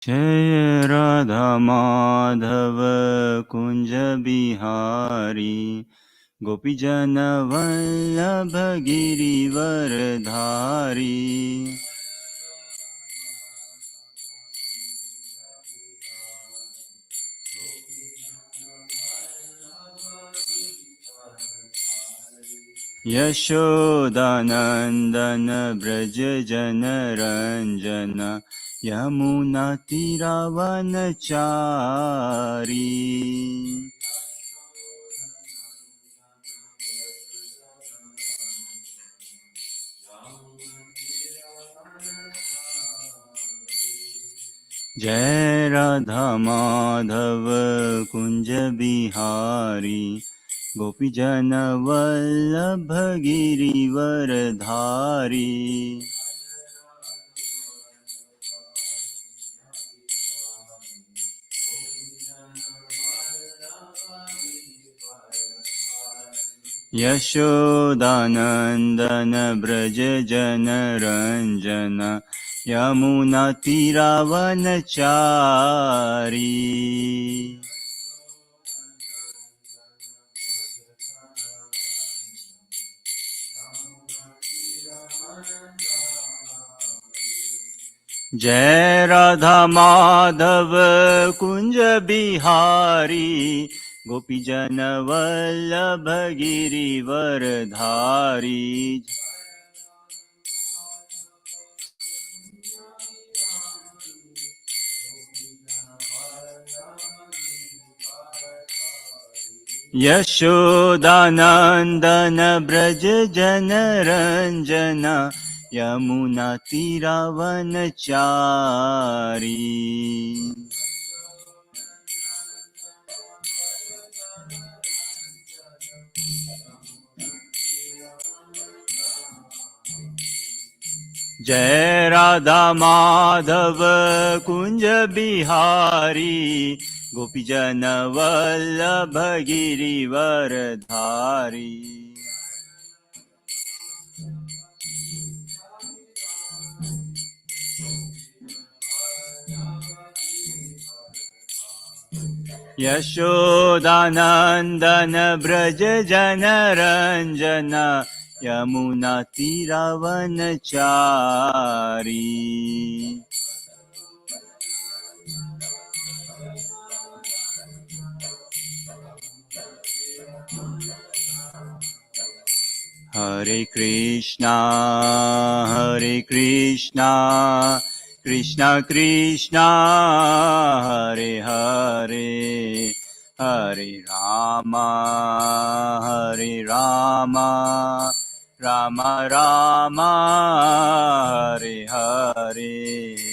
Jai Radha Madhava Kunja Bihari Gopijana Vallabha Girivardhari Yashodanandana Braja Jana Ranjana Yamuna Tiravanachari Jai Radha Madhava Kunja Bihari Gopijana Vallabha Girivardhari Yashodanandana Braja Jana Ranjana Yamuna Tiravanachari Jai Radha Madhava Kunja Bihari Gopijana Vallabha Girivardhari Yashodanandana Braja Jana Ranjana Yamuna Tiravanachari Jai Radha Madhava Kunja Bihari Gopijana Vallabha Girivardhari Yashodanandana Braja Jana Ranjana Yamuna Tiravanachari Hare Krishna Hare Krishna Krishna Krishna Hare Hare Hare Rama Hare Rama Rama Rama Hare Hare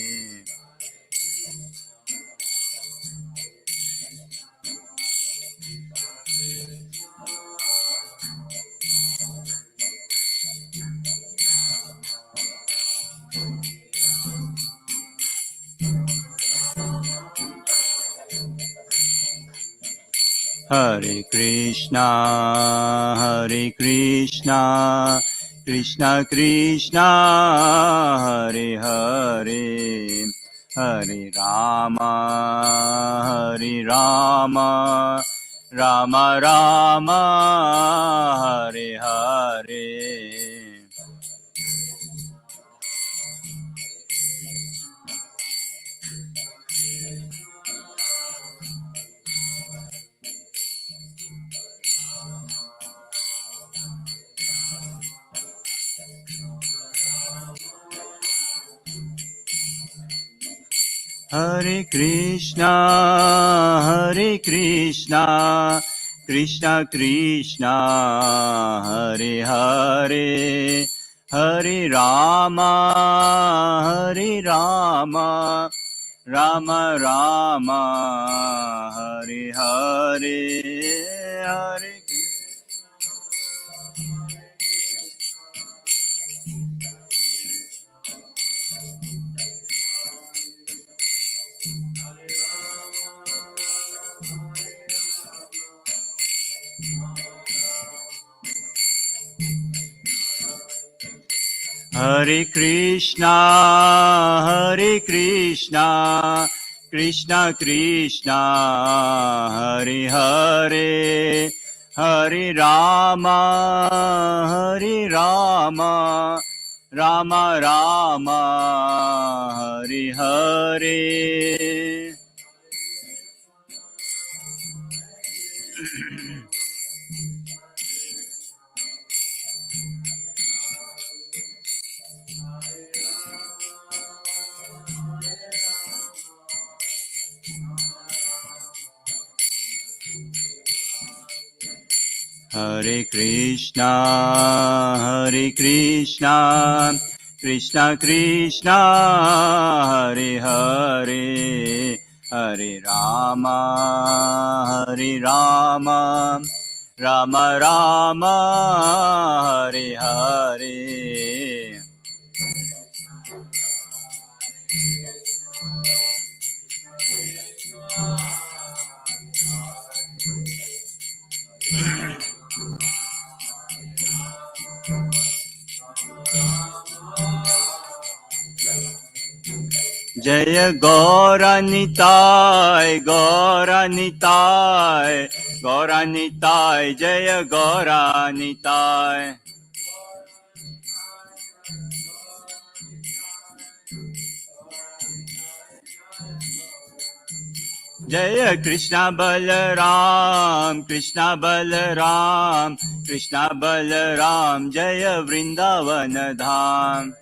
Hare Krishna Hare Krishna Krishna Krishna Hare Hare Hare Rama Hare Rama Rama Rama Hare Hare Hare Krishna Hare Krishna Krishna Krishna Hare Hare Hare Rama Hare Rama Rama Rama Hare Hare Hare Hare Krishna Krishna Krishna Hare Hare Hare Rama Hare Rama Rama Rama Hare Hare. Hare Krishna, Hare Krishna, Krishna Krishna, Hare Hare, Hare Rama, Hare Rama, Rama Rama, Hare Hare. Jaya Gauranitai, Gauranitai, Gauranitai, Jaya Gauranitai. Jaya Krishna Balaram, Krishna Balaram, Krishna Balaram, Jaya Vrindavana Dham.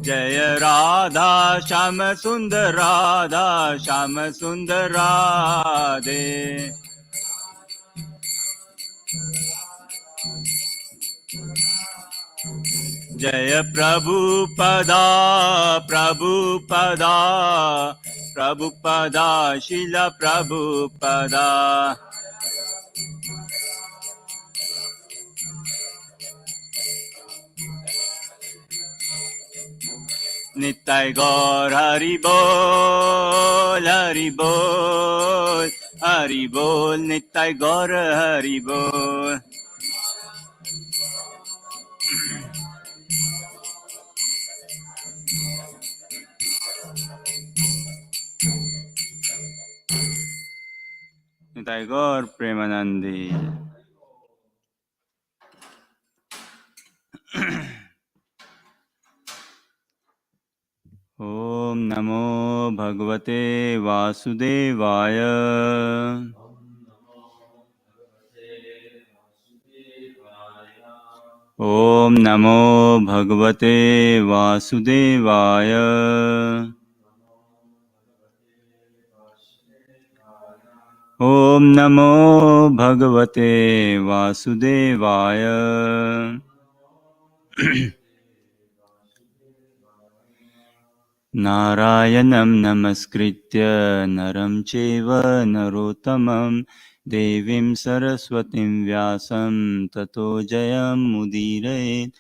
Jaya Radha Shama Sundar Radha Shama Sundar Radhe. Jaya Prabhupada Prabhupada Prabhupada Shila Prabhupada. Nittai Gaur Hari Bol, Hari Bol, Hari Bol, Nittai Gaur Hari Bol. Nittai Gaur Premanandi. Om Namo Bhagavate Vasudevaya. Om Namo Bhagavate Vasudevaya. Om Namo Bhagavate Vasudevaya. Narayanam Namaskritya Naram Cheva Narottamam Devim Saraswatim Vyasam Tato Jayam Mudirayet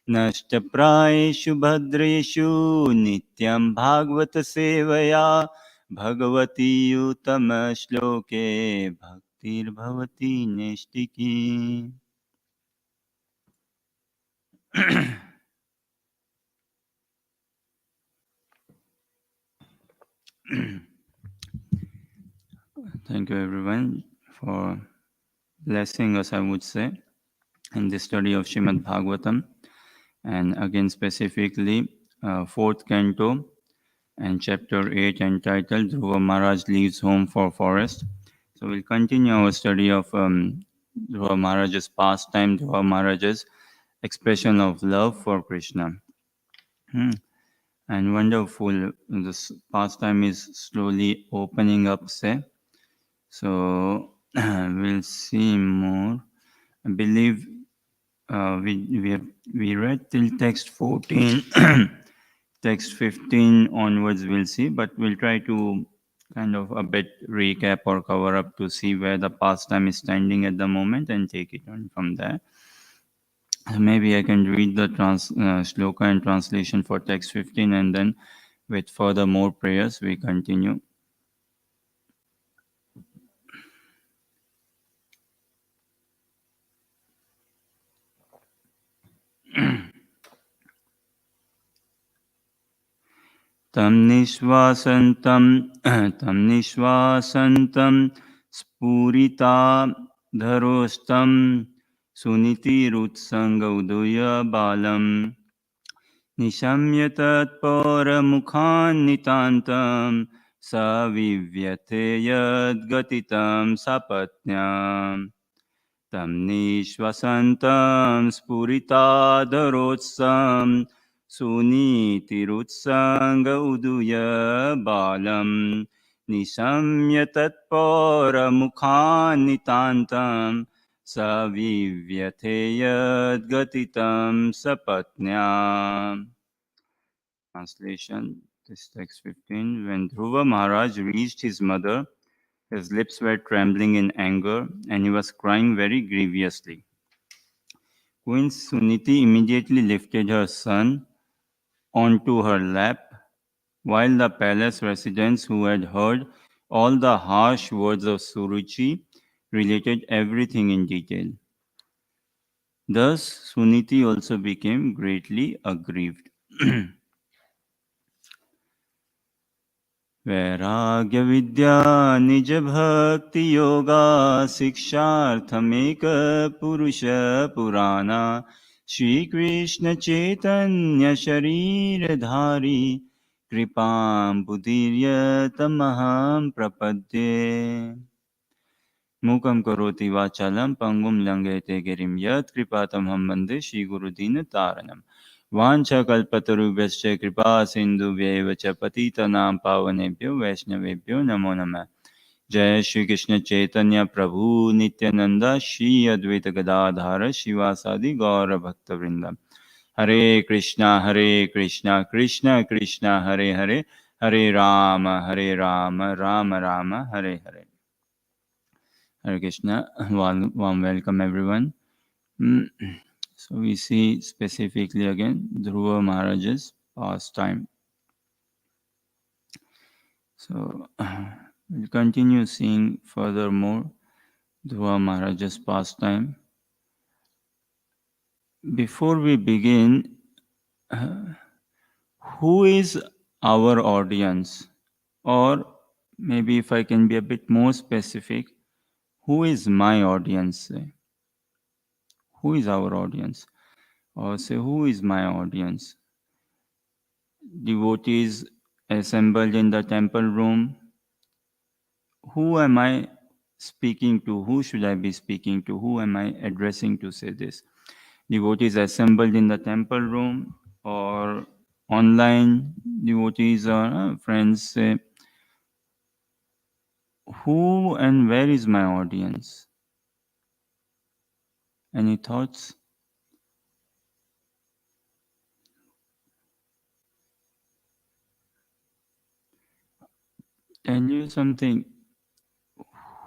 Nashtaprayeshu Bhadreshu Nityam Bhagavata Sevaya Bhagavati Uttama Shloke Bhaktir Bhavati Neshtiki. Thank you everyone for blessing us, I would say, in the study of Srimad Bhagavatam, and again specifically fourth canto and chapter 8 entitled Dhruva Maharaj Leaves Home for Forest. So we'll continue our study of Dhruva Maharaj's pastime, Dhruva Maharaj's expression of love for Krishna. And wonderful, this pastime is slowly opening up, say. So we'll see more. I believe we read till text 14. Text 15 onwards we'll see, but we'll try to kind of a bit recap or cover up to see where the pastime is standing at the moment and take it on from there. Maybe I can read the shloka and translation for text 15, and then with further more prayers we continue. Tam nishvasantam tam nishvasantam spurita dharostam sunitirutsanga uduya balam nishamya tatparamukhan savivyate yadgatitam sapatnyam tam nishvasantam spuritaadarotsam sunitirutsanga uduya balam nishamya tatparamukhan savivyate yadgatitam sapatnyam. Translation, this text 15. When Dhruva Maharaj reached his mother, his lips were trembling in anger, and he was crying very grievously. Queen Suniti immediately lifted her son onto her lap, while the palace residents who had heard all the harsh words of Suruchi related everything in detail. Thus, Suniti also became greatly aggrieved. वैराग्य विद्या निज भक्ति योगा शिक्षार्थमेक पुरुष पुराना श्री कृष्ण चैतन्य शरीर धारी कृपां बुद्धिर्यतमहं प्रपद्ये मूकं करोति वाचालं पंगुं लंघयते गिरिं यत्कृपातमहं वन्दे श्रीगुरुदीनतारणम् वाञ्छकल्पतरुभ्यश्च कृपा सिन्धुभ्यैव च पतितनां पावनेभ्यो वैष्णवेभ्यो नमो नमः। जय श्री कृष्ण चैतन्य प्रभु नित्यानंद श्री अद्वैत गदाधार शिवासादि गौर भक्त वृंद। हरे कृष्णा कृष्ण कृष्ण हरे हरे, हरे Ram Ram Ram Hare Hare. Hare Krishna, warm welcome everyone. Mm, So we see specifically again Dhruva Maharaja's pastime. So we'll continue seeing furthermore Dhruva Maharaja's pastime. Before we begin, who is our audience? Or maybe if I can be a bit more specific, who is my audience? Who is our audience? Or say, who is my audience? Devotees assembled in the temple room. Who am I speaking to? Who should I be speaking to? Who am I addressing to say this? Devotees assembled in the temple room or online devotees or friends say, who and where is my audience? Any thoughts? Tell you something.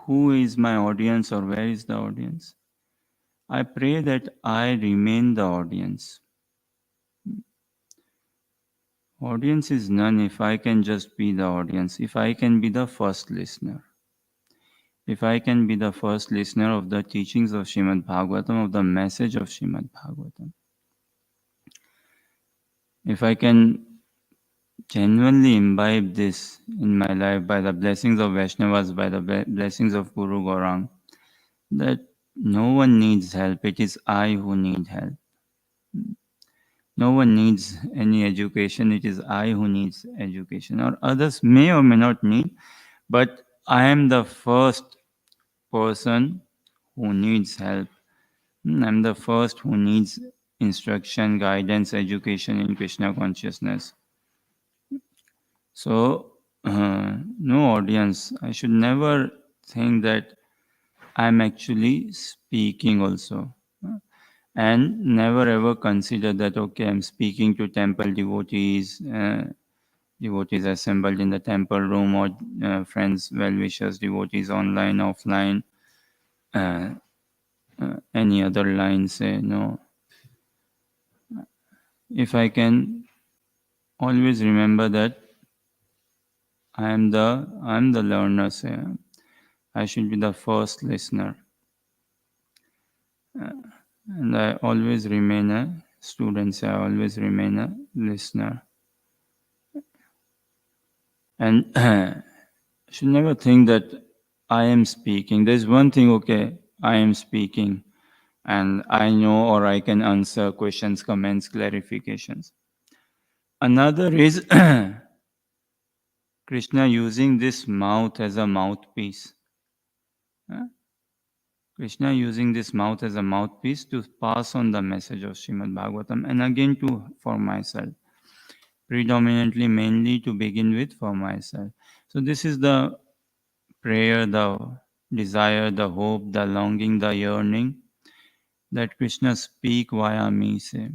Who is my audience or where is the audience? I pray that I remain the audience. Audience is none if I can just be the audience, if I can be the first listener. If I can be the first listener of the teachings of Srimad Bhagavatam, of the message of Srimad Bhagavatam. If I can genuinely imbibe this in my life by the blessings of Vaishnavas, by the blessings of Guru Gaurang, that no one needs help, it is I who need help. No one needs any education, it is I who needs education. Or others may or may not need, but I am the first person who needs help. I'm the first who needs instruction, guidance, education in Krishna consciousness. So, no audience. I should never think that I'm actually speaking also. And never ever consider that, okay, I'm speaking to temple devotees, devotees assembled in the temple room, or friends, well-wishers, devotees online, offline, any other line, say, no. If I can always remember that I'm the learner, say, I should be the first listener. And I always remain a student, say, I always remain a listener. And should never think that I am speaking. There's one thing, okay, I am speaking and I know or I can answer questions, comments, clarifications. Another is Krishna using this mouth as a mouthpiece. Huh? Krishna using this mouth as a mouthpiece to pass on the message of Srimad Bhagavatam, and again for myself. Predominantly, mainly to begin with, for myself. So this is the prayer, the desire, the hope, the longing, the yearning that Krishna speak via me. Say,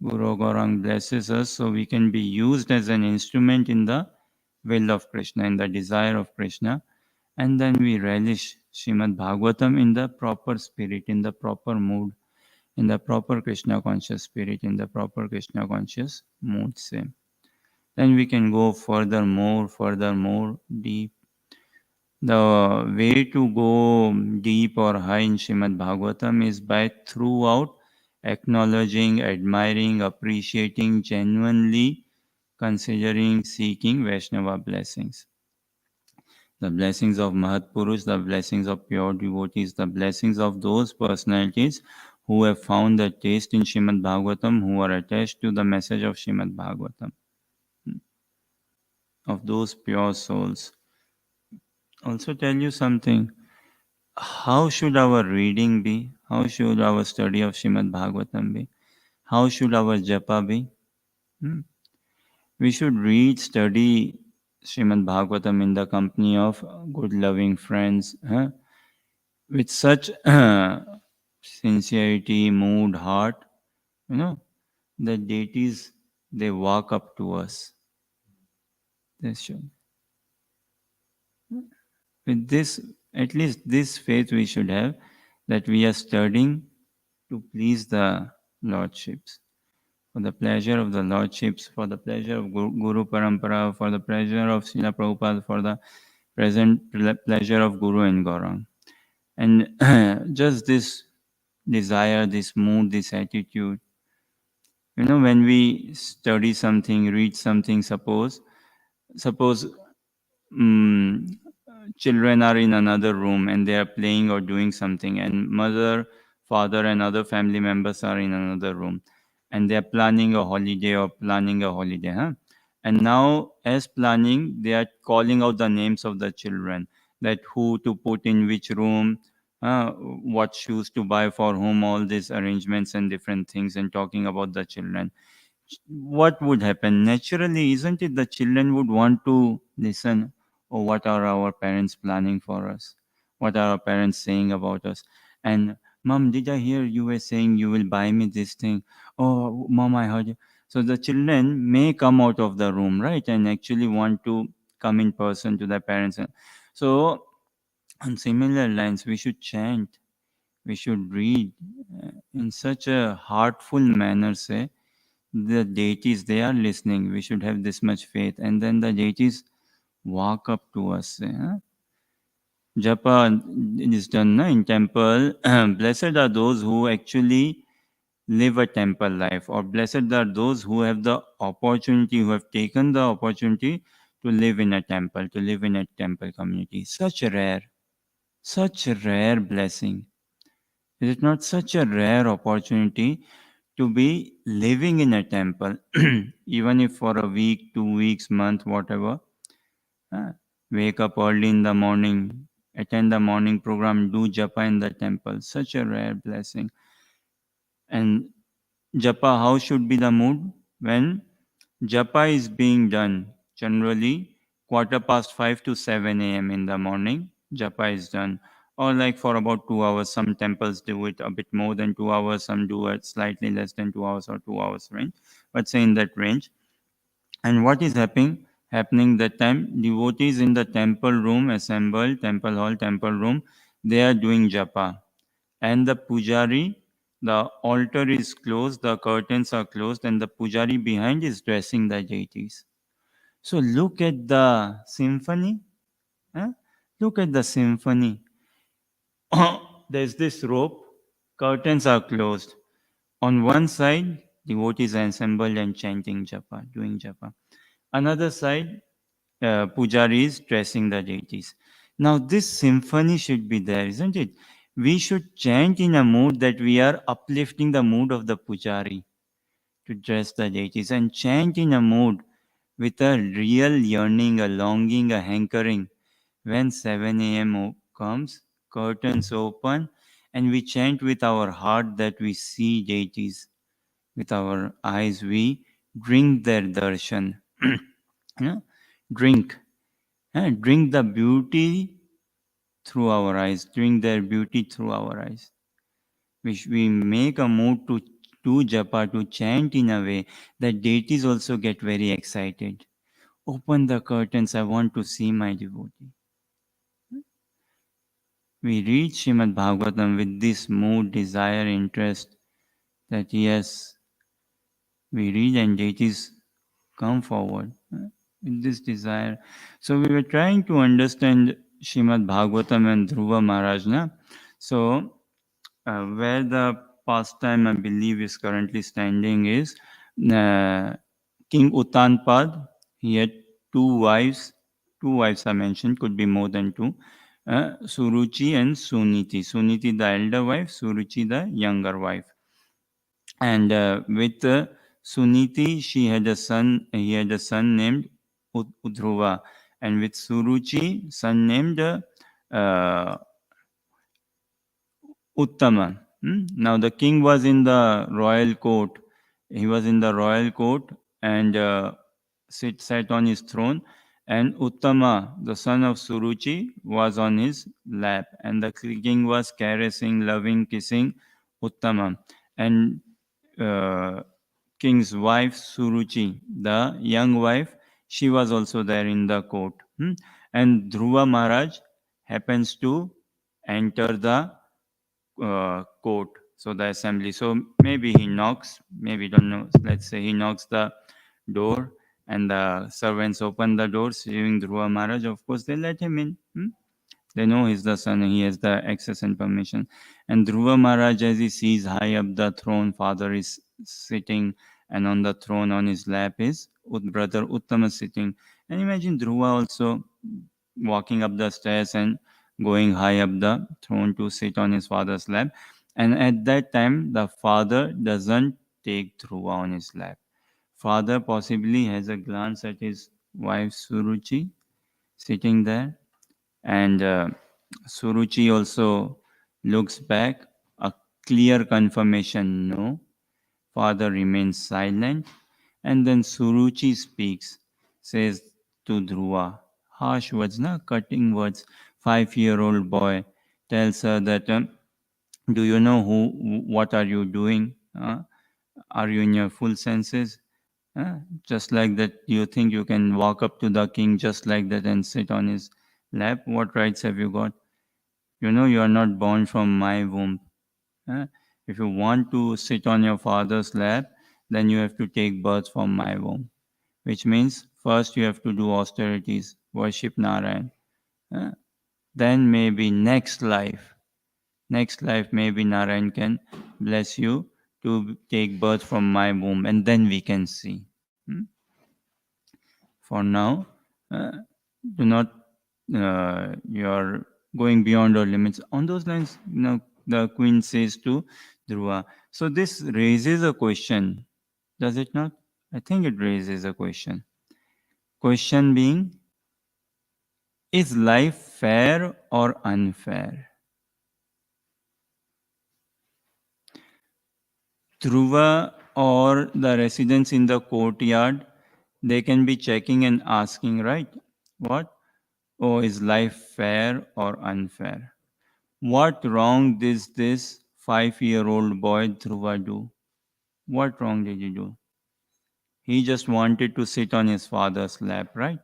Guru Gaurang blesses us so we can be used as an instrument in the will of Krishna, in the desire of Krishna, and then we relish Srimad Bhagavatam in the proper spirit, in the proper mood, in the proper Krishna conscious spirit, in the proper Krishna conscious mood. Say, then we can go further, more deep. The way to go deep or high in Srimad Bhagavatam is by throughout acknowledging, admiring, appreciating, genuinely considering, seeking Vaishnava blessings. The blessings of Mahatpurush, the blessings of pure devotees, the blessings of those personalities who have found the taste in Srimad Bhagavatam, who are attached to the message of Srimad Bhagavatam, of those pure souls. Also tell you something. How should our reading be? How should our study of Srimad Bhagavatam be? How should our japa be? We should read, study Srimad Bhagavatam in the company of good, loving friends, with such sincerity, mood, heart, the deities, they walk up to us. They should. With this, at least this faith we should have, that we are studying to please the Lordships, for the pleasure of the Lordships, for the pleasure of Guru Parampara, for the pleasure of Srila Prabhupada, for the present pleasure of Guru and Gaurang. And just this desire, this mood, this attitude, when we study something, read something, suppose children are in another room and they are playing or doing something, and mother, father and other family members are in another room and they are planning a holiday huh? And now as planning, they are calling out the names of the children, that who to put in which room, what shoes to buy for whom, all these arrangements and different things, and talking about the children. What would happen naturally? Isn't it the children would want to listen? Oh, what are our parents planning for us? What are our parents saying about us? And mom, did I hear you were saying you will buy me this thing? Oh, mom, I heard you. So the children may come out of the room, right, and actually want to come in person to their parents. So on similar lines, we should chant, we should read in such a heartful manner, say, the deities, they are listening. We should have this much faith. And then the deities walk up to us. Japa is done in temple. Blessed are those who actually live a temple life, or blessed are those who have the opportunity, who have taken the opportunity to live in a temple, to live in a temple community. Such a rare blessing. Is it not such a rare opportunity to be living in a temple, even if for a week, 2 weeks, month, whatever? Wake up early in the morning, attend the morning program, do japa in the temple. Such a rare blessing. And japa, how should be the mood? When japa is being done, generally 5:15 to 7 a.m. in the morning, japa is done. Or like for about 2 hours. Some temples do it a bit more than 2 hours, some do it slightly less than 2 hours or 2 hours range, but say in that range. And what is happening that time? Devotees in the temple room assembled, temple hall, temple room, they are doing japa. And the pujari, the altar is closed, the curtains are closed, and the pujari behind is dressing the deities. So look at the symphony. Huh? Look at the symphony. There's this rope, curtains are closed. On one side, devotees are assembled and chanting japa, doing japa. Another side, Pujari is dressing the deities. Now, this symphony should be there, isn't it? We should chant in a mood that we are uplifting the mood of the Pujari to dress the deities, and chant in a mood with a real yearning, a longing, a hankering. When 7 a.m. comes, curtains open, and we chant with our heart that we see deities. With our eyes, we drink their darshan. You know, drink. Drink the beauty through our eyes, drink their beauty through our eyes. We make a mood to do japa, to chant in a way that deities also get very excited. Open the curtains, I want to see my devotee. We read Srimad Bhagavatam with this mood, desire, interest, that yes, we read and deities come forward with this desire. So we were trying to understand Srimad Bhagavatam and Dhruva Maharaj. Na? So where the pastime I believe is currently standing is King Uttanpad. He had two wives. Two wives are mentioned, could be more than two. Suruchi and Suniti. Suniti the elder wife, Suruchi the younger wife. And with Suniti, she had a son. He had a son named Dhruva, and with Suruchi, son named Uttama. Now the king was in the royal court. He was in the royal court and sat on his throne. And Uttama, the son of Suruchi, was on his lap. And the king was caressing, loving, kissing Uttama. And king's wife, Suruchi, the young wife, she was also there in the court. And Dhruva Maharaj happens to enter the court, so the assembly. So maybe he knocks, maybe don't know. Let's say he knocks the door, and the servants open the door, seeing Dhruva Maharaj. Of course, they let him in. They know he's the son, he has the access and permission. And Dhruva Maharaj, as he sees high up the throne, father is sitting, and on the throne on his lap is brother Uttama sitting. And imagine Dhruva also walking up the stairs and going high up the throne to sit on his father's lap. And at that time, the father doesn't take Dhruva on his lap. Father possibly has a glance at his wife Suruchi sitting there, and Suruchi also looks back, a clear confirmation no. Father remains silent, and then Suruchi speaks, says to Dhruva, harsh words, na, cutting words. 5-year-old boy tells her that, do you know what are you doing? Are you in your full senses? Just like that, you think you can walk up to the king just like that and sit on his lap? What rights have you got? You know you are not born from my womb. If you want to sit on your father's lap, then you have to take birth from my womb, which means first you have to do austerities, worship Narayan. Then maybe next life maybe Narayan can bless you to take birth from my womb, and then we can see. For now, do not you're going beyond our limits. On those lines, the queen says to Dhruva. So this raises a question, does it not? I think it raises a question. Question being, is life fair or unfair? Dhruva or the residents in the courtyard, they can be checking and asking, right? What? Oh, is life fair or unfair? What wrong did this 5-year-old boy Dhruva do? What wrong did he do? He just wanted to sit on his father's lap, right?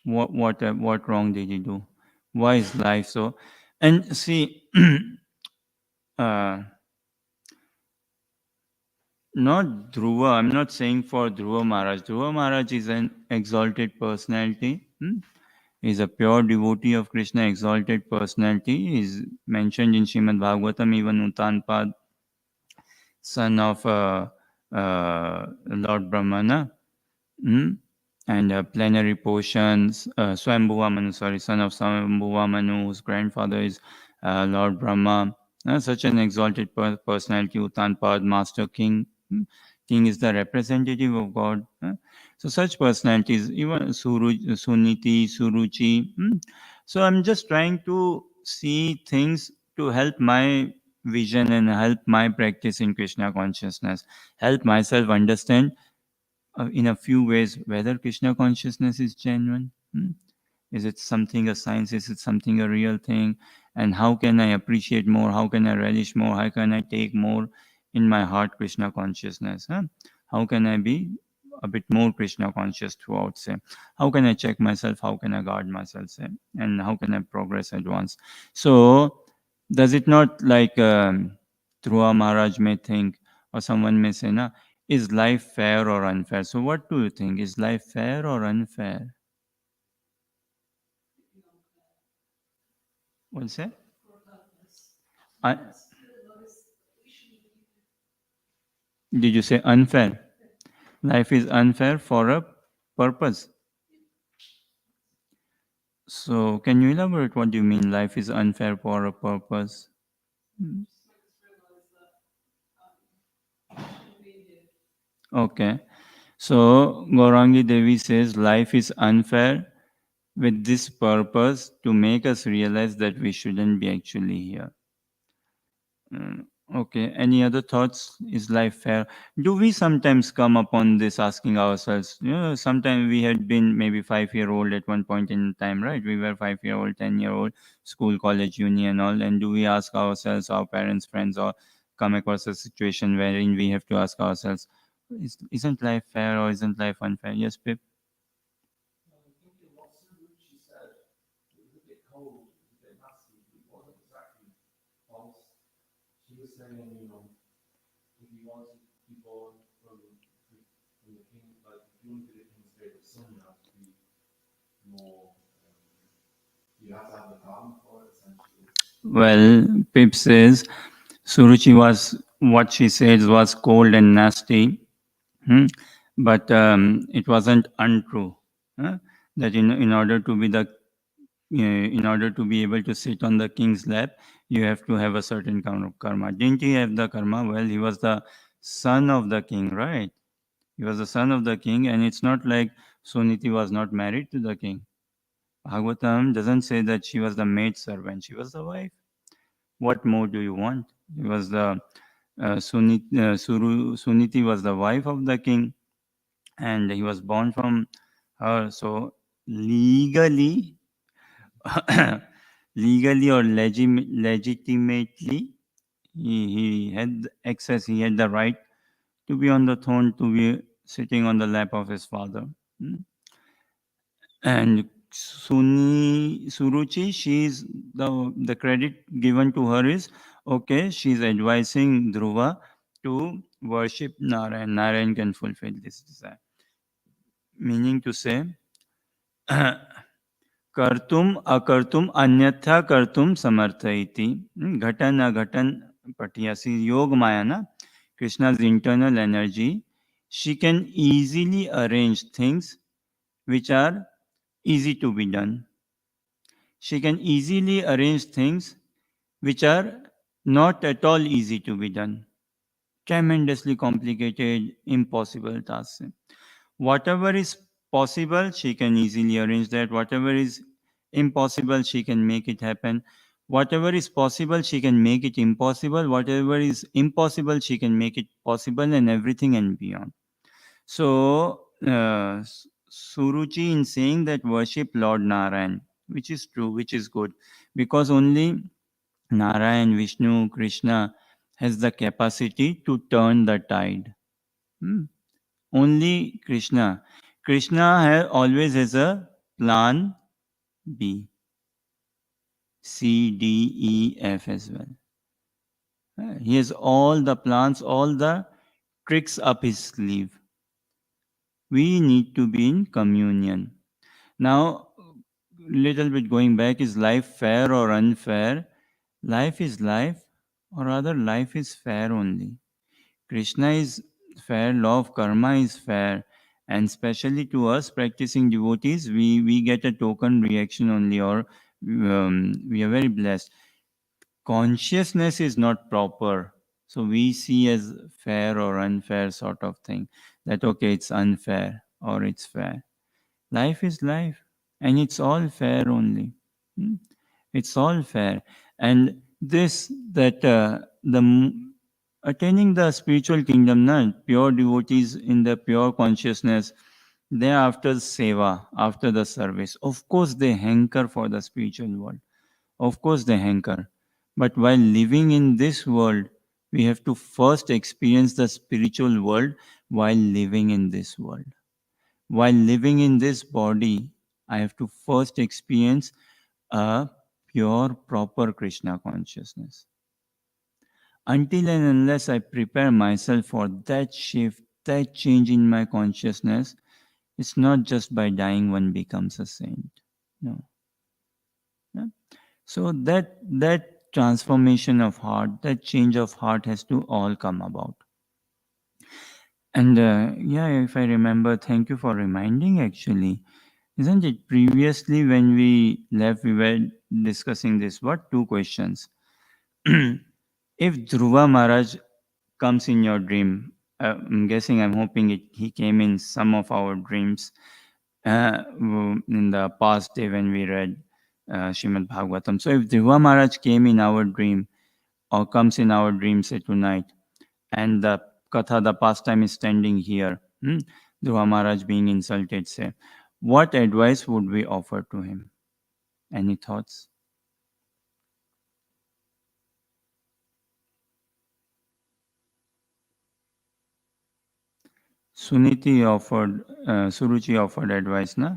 What wrong did he do? Why is life so? And see, not Dhruva. I'm not saying for Dhruva Maharaj. Dhruva Maharaj is an exalted personality. Is a pure devotee of Krishna, exalted personality. Is mentioned in Srimad Bhagavatam, even Uttanpad, son of Lord Brahmana. and plenary portions. Swambhuva Manu, sorry, son of Swambhuva Manu, whose grandfather is Lord Brahma. Such an exalted personality, Uttanpad, Master King. King is the representative of God. So such personalities, even Suniti, Suruchi. So I'm just trying to see things to help my vision and help my practice in Krishna consciousness, help myself understand in a few ways whether Krishna consciousness is genuine. Is it something a science? Is it something a real thing? And how can I appreciate more? How can I relish more? How can I take more in my heart Krishna consciousness? How can I be a bit more Krishna conscious throughout? Say, how can I check myself? How can I guard myself? Say, and how can I progress advance? So, does it not like Dhruva Maharaj may think, or someone may say, "Na, is life fair or unfair?" So, what do you think? Is life fair or unfair? What's that? Did you say unfair? Life is unfair for a purpose. So, can you elaborate what do you mean life is unfair for a purpose? Okay. So, Gaurangi Devi says life is unfair with this purpose to make us realize that we shouldn't be actually here. Okay. Any other thoughts? Is life fair? Do we sometimes come upon this asking ourselves? Sometimes we had been maybe 5-year-old at one point in time, right? We were 5-year-old, 10-year-old, school, college, uni, and all. And do we ask ourselves, our parents, friends, or come across a situation wherein we have to ask ourselves, isn't life fair or isn't life unfair? Yes, Pip? Well, Pip says Suruchi was, what she said was cold and nasty, but it wasn't untrue. That in order to be in order to be able to sit on the king's lap, you have to have a certain kind of karma. Didn't he have the karma? Well, he was the son of the king, right? He was the son of the king, and it's not like Suniti was not married to the king. Bhagavatam doesn't say that she was the maid servant; she was the wife. What more do you want? He was the Suniti was the wife of the king, and he was born from her. So legally, legally or legitimately, he had access. He had the right to be on the throne, to be sitting on the lap of his father. And Suruchi, she's the credit given to her is okay. She's advising Dhruva to worship Narayan. Narayan can fulfill this desire. Meaning to say, कर्तुम अकर्तुम अन्यथा कर्तुम समर्थ इति घटन अघटन पठियासी योग maya na Krishna's internal energy. She can easily arrange things which are easy to be done. She can easily arrange things which are not at all easy to be done. Tremendously complicated, impossible tasks. Whatever is possible, she can easily arrange that. Whatever is impossible, she can make it happen. Whatever is possible, she can make it impossible. Whatever is impossible, she can make it possible, and everything and beyond. So, Suruchi in saying that worship Lord Narayan, which is true, which is good, because only Narayan, Vishnu, Krishna has the capacity to turn the tide. Only Krishna. Krishna always has a plan B, C, D, E, F as well. He has all the plans, all the tricks up his sleeve. We need to be in communion. Now, little bit going back, is life fair or unfair? Life is life, or rather, life is fair only. Krishna is fair, law of karma is fair, And especially to us practicing devotees, we get a token reaction only, or we are very blessed. Consciousness is not proper, so we see as fair or unfair sort of thing, that okay, it's unfair or it's fair. Life is life, and it's all fair only. Hmm? It's all fair. And this that attaining the spiritual kingdom, na, pure devotees in the pure consciousness, they are after seva, after the service. Of course they hanker for the spiritual world, of course they hanker. But while living in this world, we have to first experience the spiritual world while living in this world. While living in this body, I have to first experience a pure, proper Krishna consciousness. Until and unless I prepare myself for that shift, that change in my consciousness, it's not just by dying one becomes a saint. No. Yeah? So that transformation of heart, that change of heart has to all come about. And yeah, if I remember, thank you for reminding actually. Isn't it? Previously, when we left, we were discussing this. What? Two questions. If Dhruva Maharaj comes in your dream, I'm guessing, I'm hoping he came in some of our dreams in the past day when we read Srimad Bhagavatam. So if Dhruva Maharaj came in our dream or comes in our dream, say tonight, and the Katha, the pastime is standing here, Dhruva Maharaj being insulted, say, what advice would we offer to him? Any thoughts? Suruchi offered advice, na?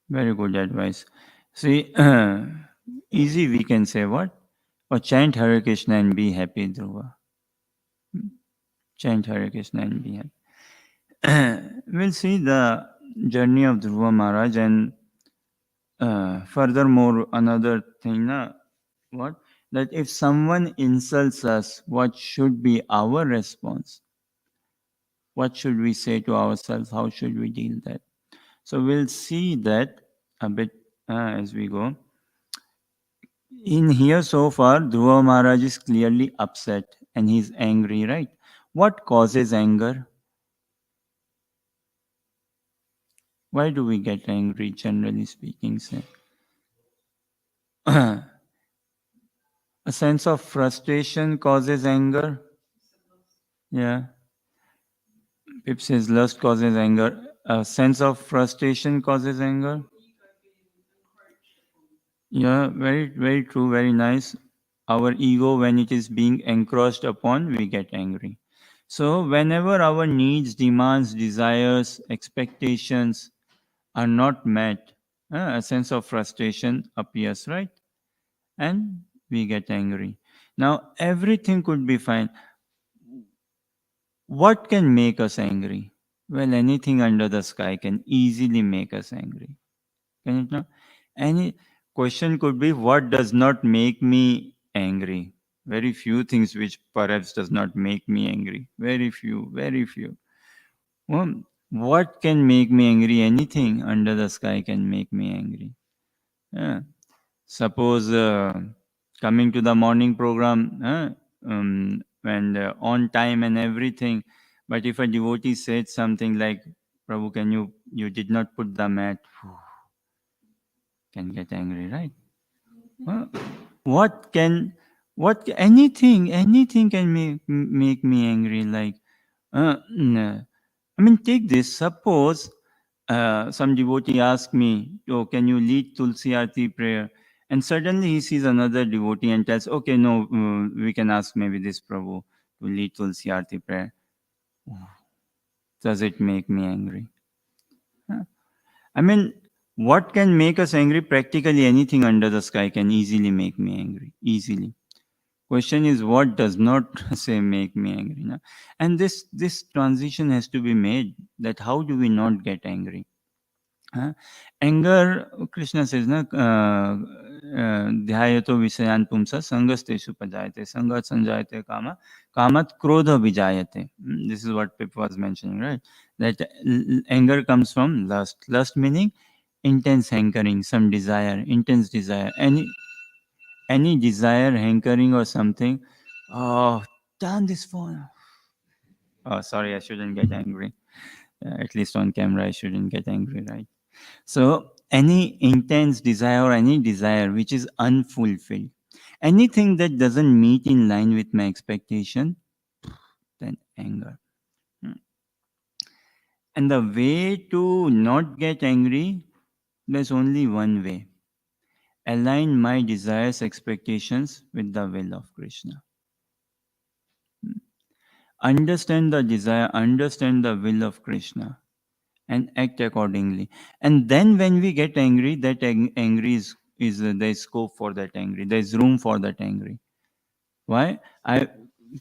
Very good advice. See, easy we can say what? Or chant Hare Krishna and be happy, Dhruva. Chant Hare Krishna and be happy. We'll see the journey of Dhruva Maharaj, and furthermore, another thing, na, what? That if someone insults us, what should be our response? What should we say to ourselves? How should we deal that? So we'll see that a bit as we go. In here so far, Dhruva Maharaj is clearly upset and he's angry, right? What causes anger? Why do we get angry, generally speaking, say? A sense of frustration causes anger. Yeah. Pip says lust causes anger. A sense of frustration causes anger. Yeah, very, very true, very nice. Our ego, when it is being encroached upon, we get angry. So, whenever our needs, demands, desires, expectations are not met, a sense of frustration appears, right? And we get angry. Now, everything could be fine. What can make us angry? Well, anything under the sky can easily make us angry. Can it not? Any question could be, what does not make me angry? Very few things which perhaps does not make me angry. Very few, very few. Well, what can make me angry? Anything under the sky can make me angry. Yeah. Suppose coming to the morning program and on time and everything, but if a devotee said something like, Prabhu, can you did not put the mat, can get angry, right? Well, anything can make me angry, like no. I mean, take this. Suppose some devotee asks me, oh, can you lead Tulsi Aarti prayer? And suddenly he sees another devotee and tells, okay, no, we can ask maybe this Prabhu to lead Tulsi Aarti prayer. Does it make me angry? Huh? I mean, what can make us angry? Practically anything under the sky can easily make me angry. Easily. Question is, what does not say make me angry? Na? And this transition has to be made, that how do we not get angry? Anger, Krishna says, na, ध्यायतो विषयान् पुंसः संगस्तेषु पजायते संगात् संजायते कामः कामात् क्रोध विजायते. This is what Pip was mentioning, right? That anger comes from lust. Lust meaning intense hankering, some desire, intense desire, any desire, hankering or something. Oh, turn this phone. Oh, sorry, I shouldn't get angry. At least on camera, I shouldn't get angry, right? So, any intense desire or any desire which is unfulfilled, anything that doesn't meet in line with my expectation, then anger. And the way to not get angry, there's only one way: align my desires, expectations with the will of Krishna. Understand the desire, understand the will of Krishna, and act accordingly. And then when we get angry, that angry is there's scope for that angry. There's room for that angry. Why?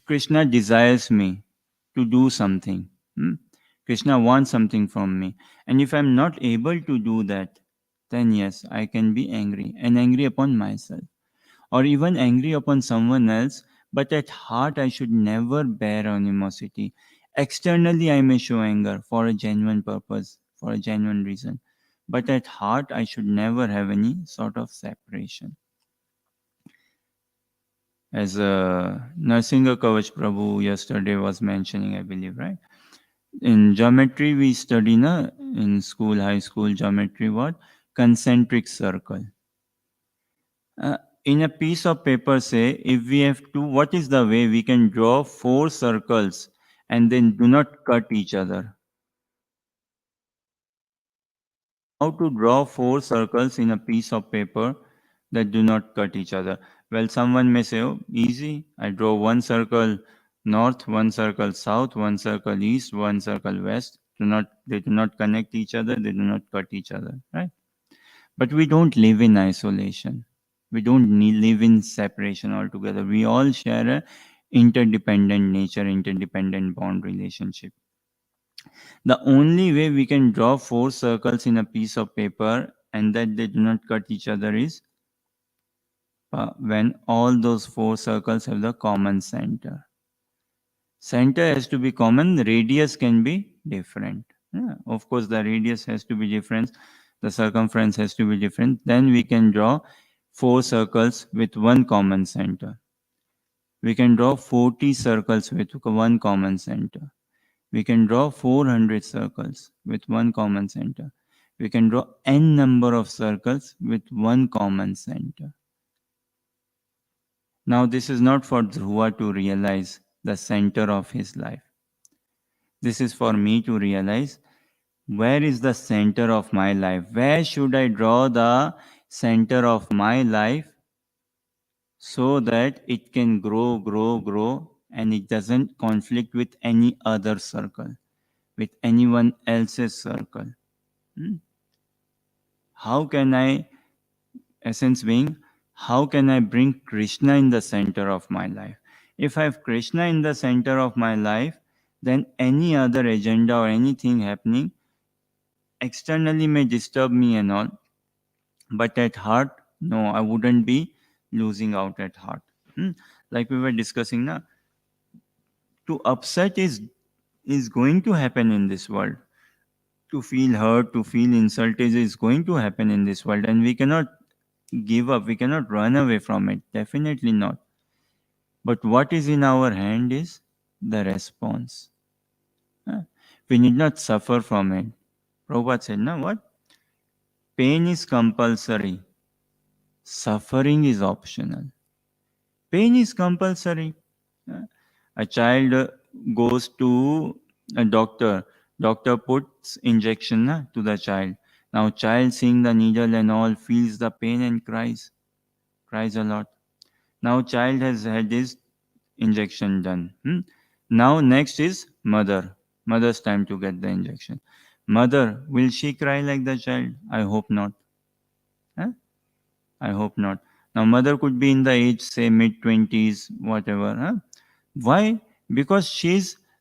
Krishna desires me to do something. Krishna wants something from me. And if I'm not able to do that, then yes, I can be angry and angry upon myself or even angry upon someone else, but at heart I should never bear animosity. Externally, I may show anger for a genuine purpose, for a genuine reason, but at heart I should never have any sort of separation. As Narsinga Kavach Prabhu yesterday was mentioning, I believe, right? In geometry, we study in school, high school geometry, what? Concentric circle. In a piece of paper, say, if we have to, what is the way we can draw 4 circles and then do not cut each other? How to draw 4 circles in a piece of paper that do not cut each other? Well, someone may say, oh, easy. I draw one circle north, one circle south, one circle east, one circle west. They do not connect each other, they do not cut each other, right? But we don't live in isolation. We don't live in separation altogether. We all share a interdependent nature, interdependent bond relationship. The only way we can draw 4 circles in a piece of paper and that they do not cut each other is when all those 4 circles have the common center. Center has to be common, radius can be different. Yeah, of course, the radius has to be different, the circumference has to be different. Then we can draw 4 circles with one common center. We can draw 40 circles with one common center. We can draw 400 circles with one common center. We can draw n number of circles with one common center. Now, this is not for Dhruva to realize the center of his life. This is for me to realize where is the center of my life. Where should I draw the center of my life so that it can grow, grow, grow, and it doesn't conflict with any other circle, with anyone else's circle. How can I, essence being, how can I bring Krishna in the center of my life? If I have Krishna in the center of my life, then any other agenda or anything happening externally may disturb me and all, but at heart, no, I wouldn't be losing out at heart. Like we were discussing now, to upset is going to happen in this world. To feel hurt, to feel insulted is going to happen in this world, and we cannot give up, we cannot run away from it, definitely not. But what is in our hand is the response. We need not suffer from it. Prabhupada said, no, what? Pain is compulsory, suffering is optional. Pain is compulsory. A child goes to a doctor. Doctor puts injection to the child. Now child seeing the needle and all feels the pain and cries a lot. Now child has had his injection done. Now next is mother. Mother's time to get the injection. Mother, will she cry like the child? I hope not. I hope not. Now mother could be in the age, say mid-20s, whatever. Why? Because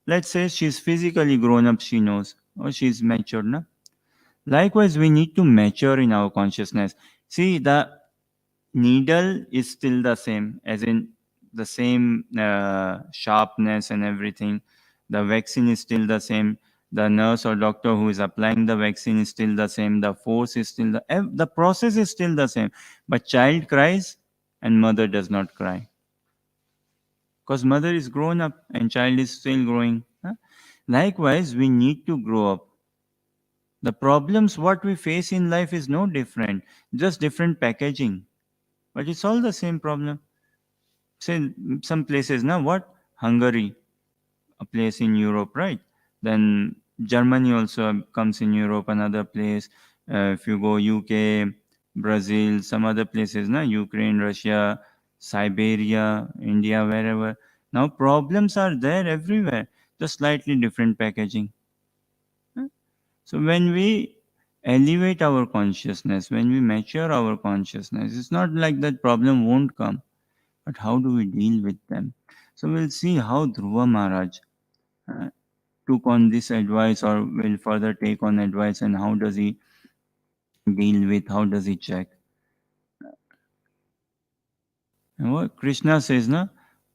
let's say she's physically grown up, she knows, or she's matured. Likewise, we need to mature in our consciousness. See, the needle is still the same, as in the same sharpness and everything. The vaccine is still the same. The nurse or doctor who is applying the vaccine is still the same. The force is still the process is still the same. But child cries and mother does not cry, because mother is grown up and child is still growing. Huh? Likewise, we need to grow up. The problems what we face in life is no different, just different packaging, but it's all the same problem. Say some places now, what Hungary, a place in Europe, right? Then Germany also comes in Europe, another place. If you go UK, Brazil, some other places, now Ukraine, Russia, Siberia, India, wherever. Now problems are there everywhere, just slightly different packaging. Huh? So when we elevate our consciousness, when we mature our consciousness, it's not like that problem won't come, but how do we deal with them? So we'll see how Dhruva Maharaj uh, took on this advice, or will further take on advice, and how does he deal with, how does he check. And what Krishna says, na,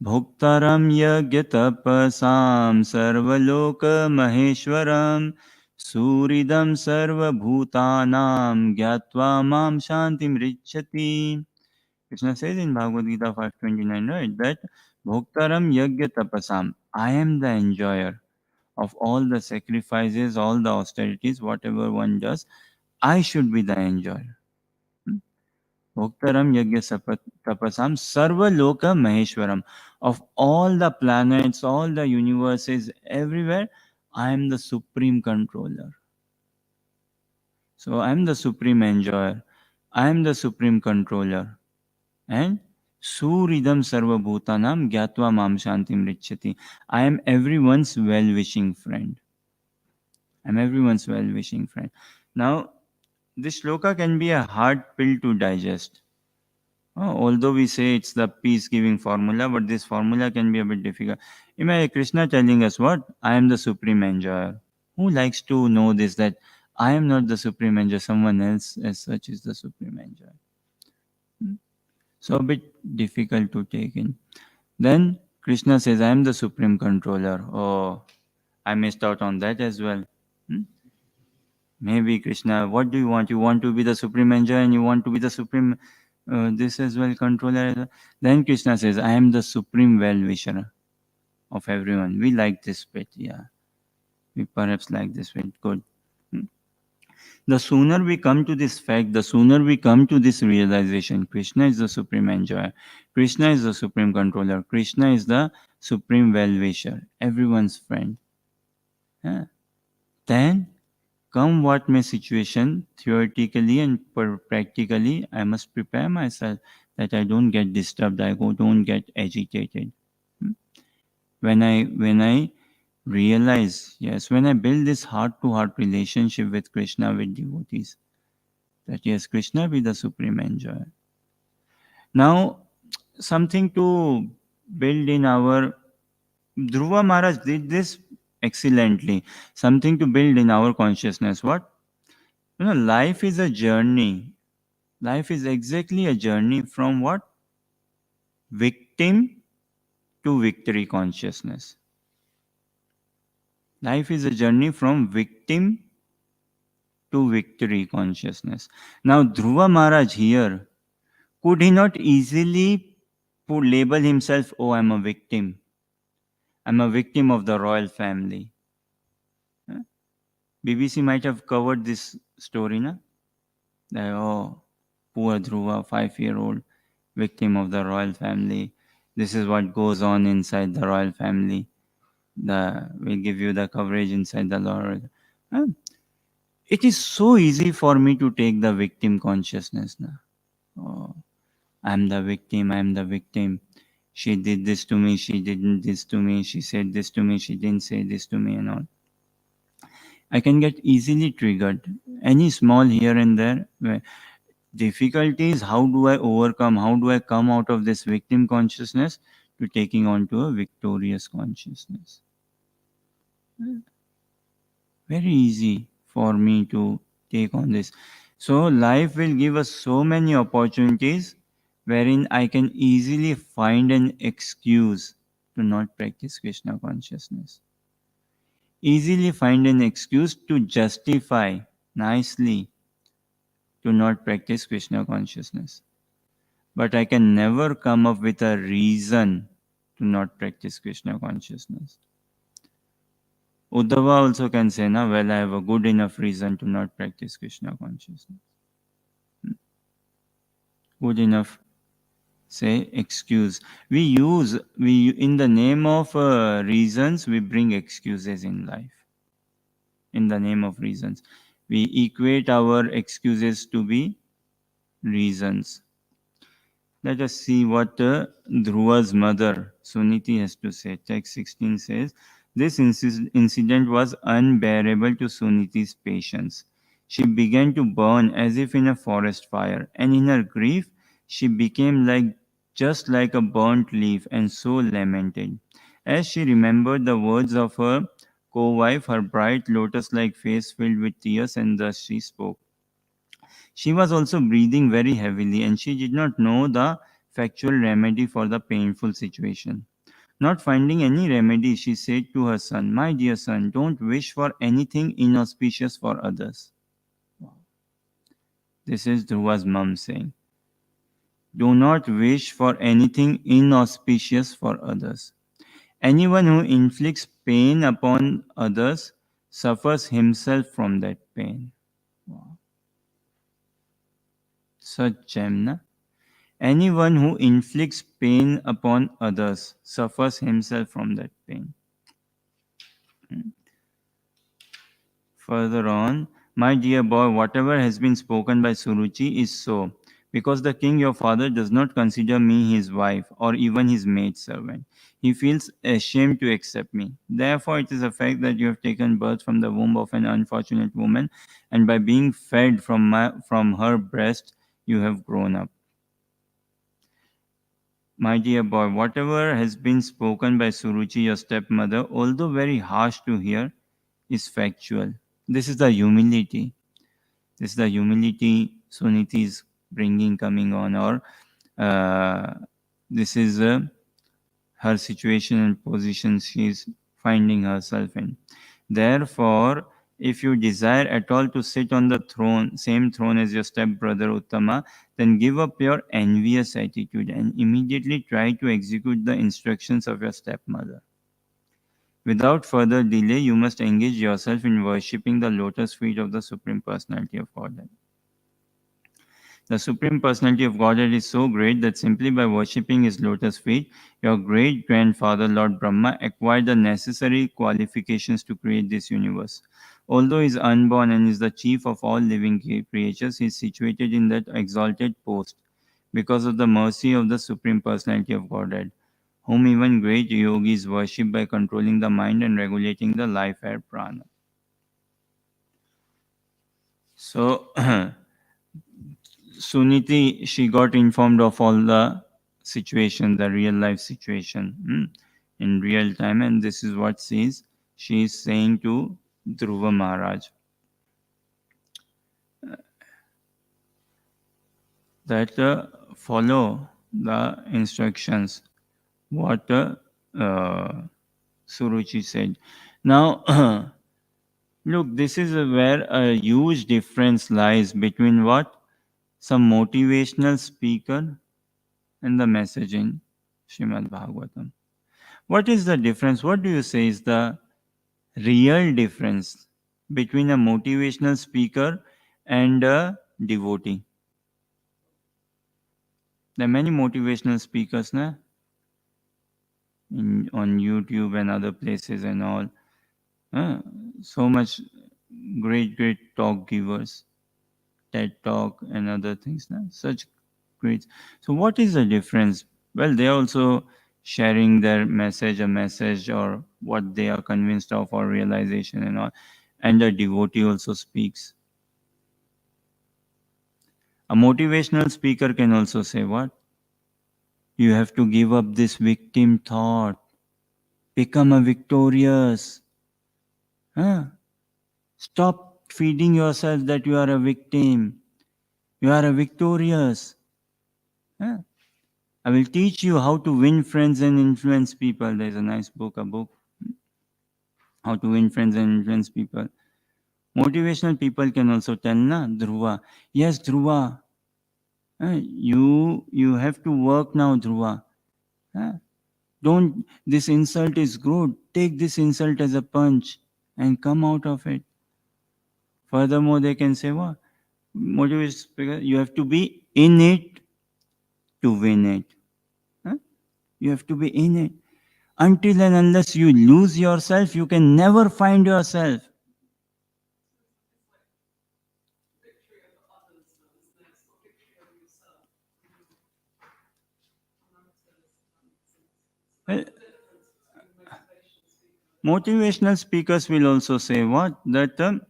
Bhoktaram yagya tapasam sarvaloka maheshwaram suridam sarva bhutanam gyatva mam shantim richati. Krishna says in Bhagavad Gita 5:29, right, that Bhoktaram yagya tapasam, I am the enjoyer of all the sacrifices, all the austerities, whatever one does, I should be the enjoyer. Bhoktaram yagya tapasam sarva loka maheshwaram. Of all the planets, all the universes, everywhere, I am the supreme controller. So I am the supreme enjoyer. I am the supreme controller. And Suridam Sarva Bhutanam Gyatva Mam Shantim Richati. I am everyone's well-wishing friend. I am everyone's well-wishing friend. Now, this shloka can be a hard pill to digest. Although we say it's the peace-giving formula, but this formula can be a bit difficult. Imagine Krishna telling us what? I am the supreme enjoyer. Who likes to know this, that I am not the supreme enjoyer, someone else as such is the supreme enjoyer? So a bit difficult to take in. Then Krishna says, I am the supreme controller. Oh, I missed out on that as well. Maybe Krishna, what do you want? You want to be the supreme enjoyer and you want to be the supreme this as well, controller as well. Then Krishna says, I am the supreme well-wisher of everyone. We like this bit, yeah. We perhaps like this bit, good. The sooner we come to this fact, the sooner we come to this realization, Krishna is the supreme enjoyer, Krishna is the supreme controller, Krishna is the supreme well-wisher, everyone's friend. Yeah. Then, come what may situation, theoretically and practically, I must prepare myself that I don't get disturbed, don't get agitated. When I realize, yes, when I build this heart-to-heart relationship with Krishna, with devotees, that yes, Krishna be the supreme enjoyer. Now, something to build in our, Dhruva Maharaj did this excellently. Something to build in our consciousness. What? Life is a journey. Life is exactly a journey from what? Victim to victory consciousness. Life is a journey from victim to victory consciousness. Now, Dhruva Maharaj here, could he not easily label himself, oh, I'm a victim. I'm a victim of the royal family. BBC might have covered this story, na? That, oh, poor Dhruva, 5-year-old, victim of the royal family. This is what goes on inside the royal family. We'll give you the coverage inside the Lord. It is so easy for me to take the victim consciousness now. Oh, I'm the victim, I'm the victim. She did this to me, she didn't this to me, she said this to me, she didn't say this to me and all. I can get easily triggered. Any small here and there. Difficulty is how do I overcome, how do I come out of this victim consciousness to taking on to a victorious consciousness. Very easy for me to take on this. So life will give us so many opportunities, wherein I can easily find an excuse to not practice Krishna consciousness. Easily find an excuse to justify nicely to not practice Krishna consciousness. But I can never come up with a reason to not practice Krishna consciousness. Uddhava also can say, "Na, well, I have a good enough reason to not practice Krishna consciousness." Good enough, say, excuse. We in the name of reasons, we bring excuses in life. In the name of reasons, we equate our excuses to be reasons. Let us see what Dhruva's mother, Suniti, has to say. Text 16 says, this incident was unbearable to Suniti's patience. She began to burn as if in a forest fire, and in her grief, she became just like a burnt leaf and so lamented. As she remembered the words of her co-wife, her bright lotus-like face filled with tears, and thus she spoke. She was also breathing very heavily, and she did not know the factual remedy for the painful situation. Not finding any remedy, she said to her son, "My dear son, don't wish for anything inauspicious for others." This is Dhruva's mom saying. Do not wish for anything inauspicious for others. Anyone who inflicts pain upon others suffers himself from that pain. Wow. Such gem, na? Anyone who inflicts pain upon others suffers himself from that pain. Further on, my dear boy, whatever has been spoken by Suruchi is so, because the king your father does not consider me his wife or even his maid servant. He feels ashamed to accept me. Therefore, it is a fact that you have taken birth from the womb of an unfortunate woman, and by being fed from her breast, you have grown up. My dear boy, whatever has been spoken by Suruchi, your stepmother, although very harsh to hear, is factual. This is the humility. This is the humility Suniti is bringing, coming on, or this is her situation and position she is finding herself in. Therefore, if you desire at all to sit on the throne, same throne as your stepbrother Uttama, then give up your envious attitude and immediately try to execute the instructions of your stepmother. Without further delay, you must engage yourself in worshipping the lotus feet of the Supreme Personality of Godhead. The Supreme Personality of Godhead is so great that simply by worshipping his lotus feet, your great grandfather, Lord Brahma, acquired the necessary qualifications to create this universe. Although he is unborn and is the chief of all living creatures, he is situated in that exalted post because of the mercy of the Supreme Personality of Godhead, whom even great yogis worship by controlling the mind and regulating the life air prana. So, Suniti, she got informed of all the situation, the real life situation in real time, and this is what she is saying to Dhruva Maharaj. That follow the instructions, what Suruchi said. Now, look, this is where a huge difference lies between what some motivational speaker and the message in Srimad Bhagavatam. What is the difference? What do you say is the real difference between a motivational speaker and a devotee? There are many motivational speakers na? On YouTube and other places and all. So much great talk givers, TED Talk and other things. Na? Such great. So what is the difference? Well, they are also sharing their message, a message or what they are convinced of or realization and all. And a devotee also speaks. A motivational speaker can also say what? You have to give up this victim thought. Become a victorious. Stop feeding yourself that you are a victim. You are a victorious. I will teach you how to win friends and influence people. There's a nice book, How to Win Friends and Influence People. Motivational people can also tell, na, Dhruva. Yes, Dhruva. You have to work now, Dhruva. Don't, this insult is good. Take this insult as a punch and come out of it. Furthermore, they can say, what? Motivation speaker, you have to be in it to win it. You have to be in it. Until and unless you lose yourself, you can never find yourself. Well, motivational speakers will also say what? That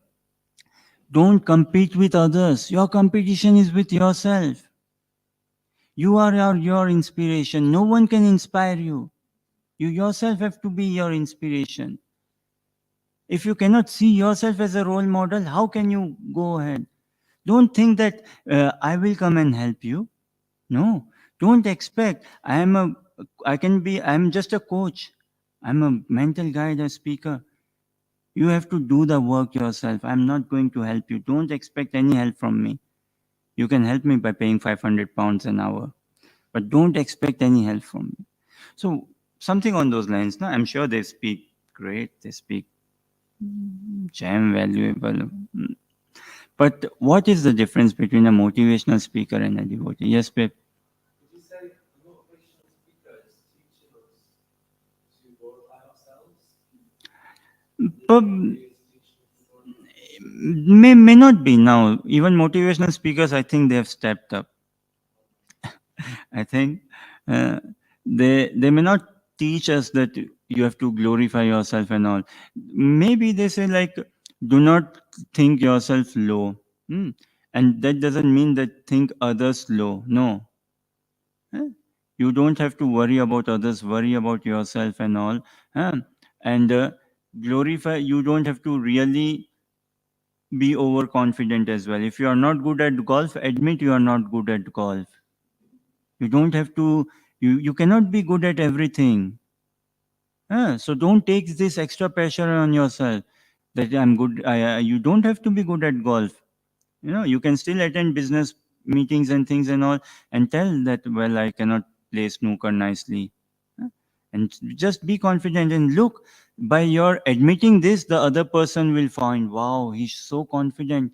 don't compete with others. Your competition is with yourself. You are your inspiration. No one can inspire you. You yourself have to be your inspiration. If you cannot see yourself as a role model, how can you go ahead? Don't think that I will come and help you. No, don't expect. I'm just a coach. I'm a mental guide, a speaker. You have to do the work yourself. I'm not going to help you. Don't expect any help from me. You can help me by paying 500 pounds an hour, but don't expect any help from me. So something on those lines. No, I'm sure they speak great. They speak gem valuable. But what is the difference between a motivational speaker and a devotee? Yes, Pep. Would you say a motivational speaker is teaching us to glorify ourselves? But may not be now. Even motivational speakers, I think they have stepped up. I think uh, they may not teach us that you have to glorify yourself and all. Maybe they say like, do not think yourself low. And that doesn't mean that think others low. No. You don't have to worry about others, worry about yourself and all. And glorify, you don't have to really be overconfident as well. If you are not good at golf, admit you are not good at golf. You don't have to, you cannot be good at everything. So don't take this extra pressure on yourself that I'm good. You don't have to be good at golf. You can still attend business meetings and things and all and tell that, well, I cannot play snooker nicely. And just be confident and look, by your admitting this, the other person will find, wow, he's so confident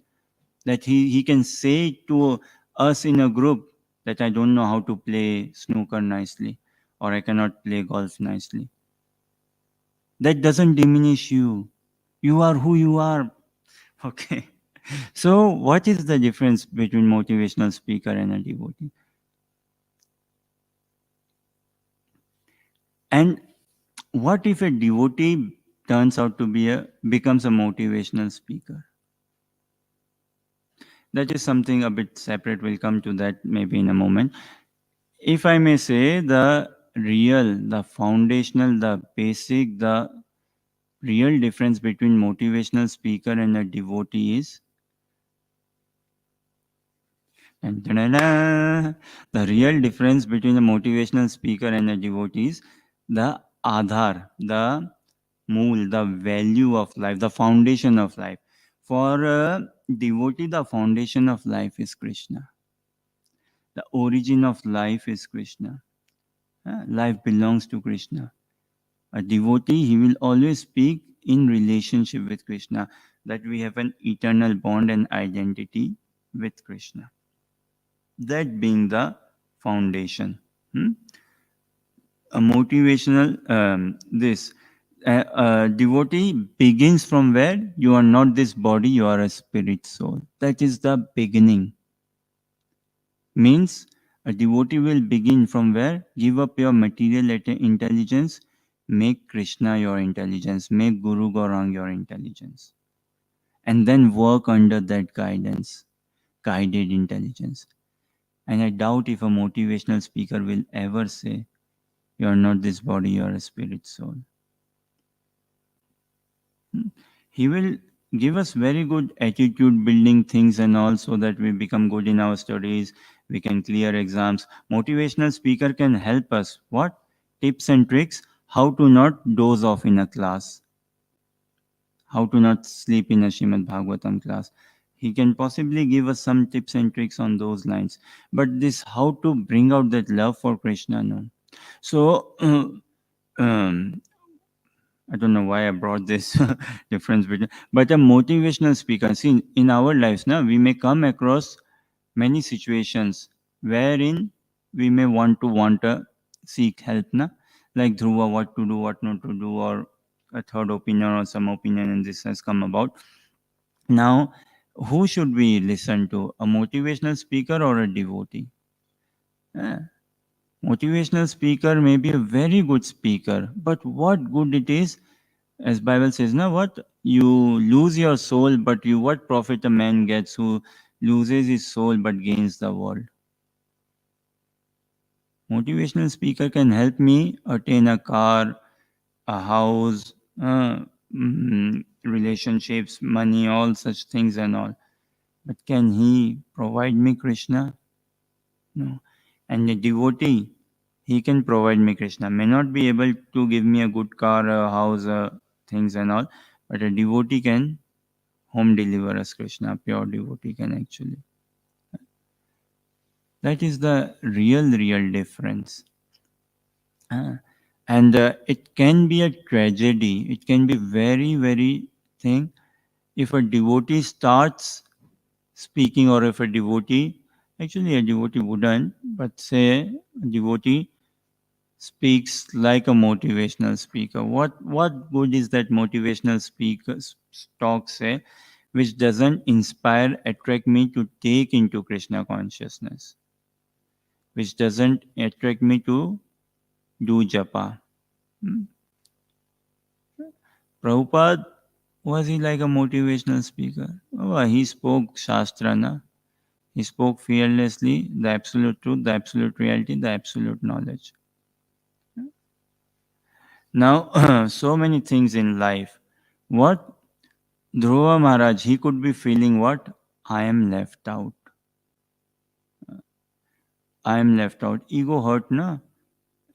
that he can say to us in a group that I don't know how to play snooker nicely or I cannot play golf nicely. That doesn't diminish you. You are who you are. Okay. So what is the difference between motivational speaker and a devotee? And what if a devotee turns out to becomes a motivational speaker? That is something a bit separate. We'll come to that maybe in a moment. If I may say, the foundational, the basic, the real difference between motivational speaker and a devotee is, the real difference between a motivational speaker and a devotee is the Aadhar, the Mool, the value of life, the foundation of life. For a devotee, the foundation of life is Krishna. The origin of life is Krishna. Life belongs to Krishna. A devotee, he will always speak in relationship with Krishna, that we have an eternal bond and identity with Krishna. That being the foundation. A motivational, devotee begins from where? You are not this body, you are a spirit soul. That is the beginning. Means a devotee will begin from where? Give up your material intelligence, make Krishna your intelligence, make Guru Gaurang your intelligence. And then work under that guidance, guided intelligence. And I doubt if a motivational speaker will ever say, you are not this body, you are a spirit soul. He will give us very good attitude building things and all, so that we become good in our studies, we can clear exams. Motivational speaker can help us. What? Tips and tricks, how to not doze off in a class, how to not sleep in a Srimad Bhagavatam class. He can possibly give us some tips and tricks on those lines. But this, how to bring out that love for Krishna, no. So, um, I don't know why I brought this difference between, but a motivational speaker. See, in our lives, now we may come across many situations wherein we may want to seek help, na, like Dhruva, what to do, what not to do, or a third opinion or some opinion, and this has come about. Now, who should we listen to? A motivational speaker or a devotee? Eh, motivational speaker may be a very good speaker, but what good it is, as Bible says, now what you lose your soul, but you what profit a man gets who loses his soul but gains the world? Motivational speaker can help me attain a car, a house, relationships, money, all such things and all. But can he provide me Krishna? No. And a devotee, he can provide me Krishna. May not be able to give me a good car, a house, things and all, but a devotee can home deliver us Krishna. Pure devotee can actually. That is the real difference. And it can be a tragedy. It can be very thing if a devotee starts speaking, or if a devotee, actually a devotee wouldn't, but say a devotee speaks like a motivational speaker. What good is that motivational speaker's talk say, which doesn't inspire, attract me to take into Krishna consciousness, which doesn't attract me to do japa. Hmm? Prabhupada, was he like a motivational speaker? Oh, he spoke Shastra, na? He spoke fearlessly the absolute truth, the absolute reality, the absolute knowledge. Now, so many things in life. What? Dhruva Maharaj, he could be feeling what? I am left out. I am left out. Ego hurt, na?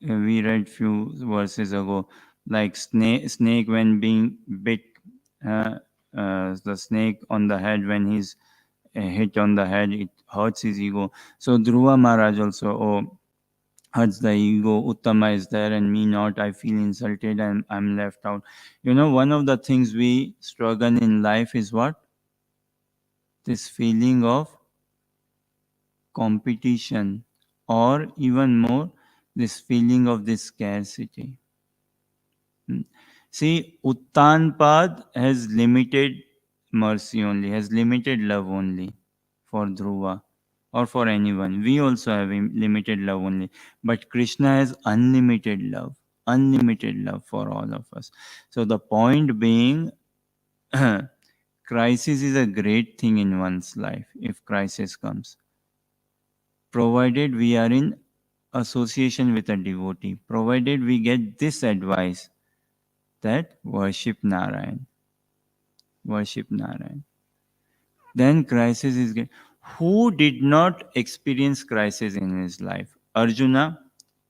We read few verses ago, like snake when being bit, uh, the snake on the head, when he's hit on the head, it hurts his ego. So Dhruva Maharaj also, oh, hurts the ego. Uttama is there and me not. I feel insulted and I'm left out. You know, one of the things we struggle in life is what? This feeling of competition, or even more, this feeling of this scarcity. See, Uttanpad has limited mercy only, has limited love only for Dhruva or for anyone. We also have limited love only. But Krishna has unlimited love for all of us. So the point being, crisis is a great thing in one's life if crisis comes, provided we are in association with a devotee, provided we get this advice that worship Narayan. Worship Narayan. Then crisis is good. Who did not experience crisis in his life? Arjuna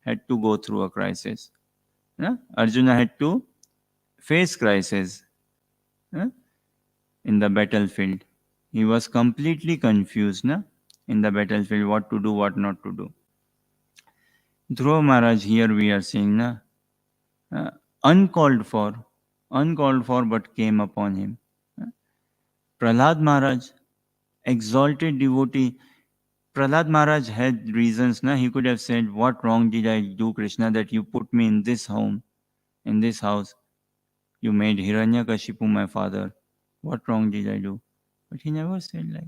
had to go through a crisis. Yeah? Arjuna had to face crisis, yeah, in the battlefield. He was completely confused, na? In the battlefield, what to do, what not to do. Dhruva Maharaj, here we are seeing, na? Uh, uncalled for, but came upon him. Prahlad Maharaj, exalted devotee. Prahlad Maharaj had reasons, na? He could have said, what wrong did I do, Krishna, that you put me in this home, in this house? You made Hiranyakashipu my father. What wrong did I do? But he never said like.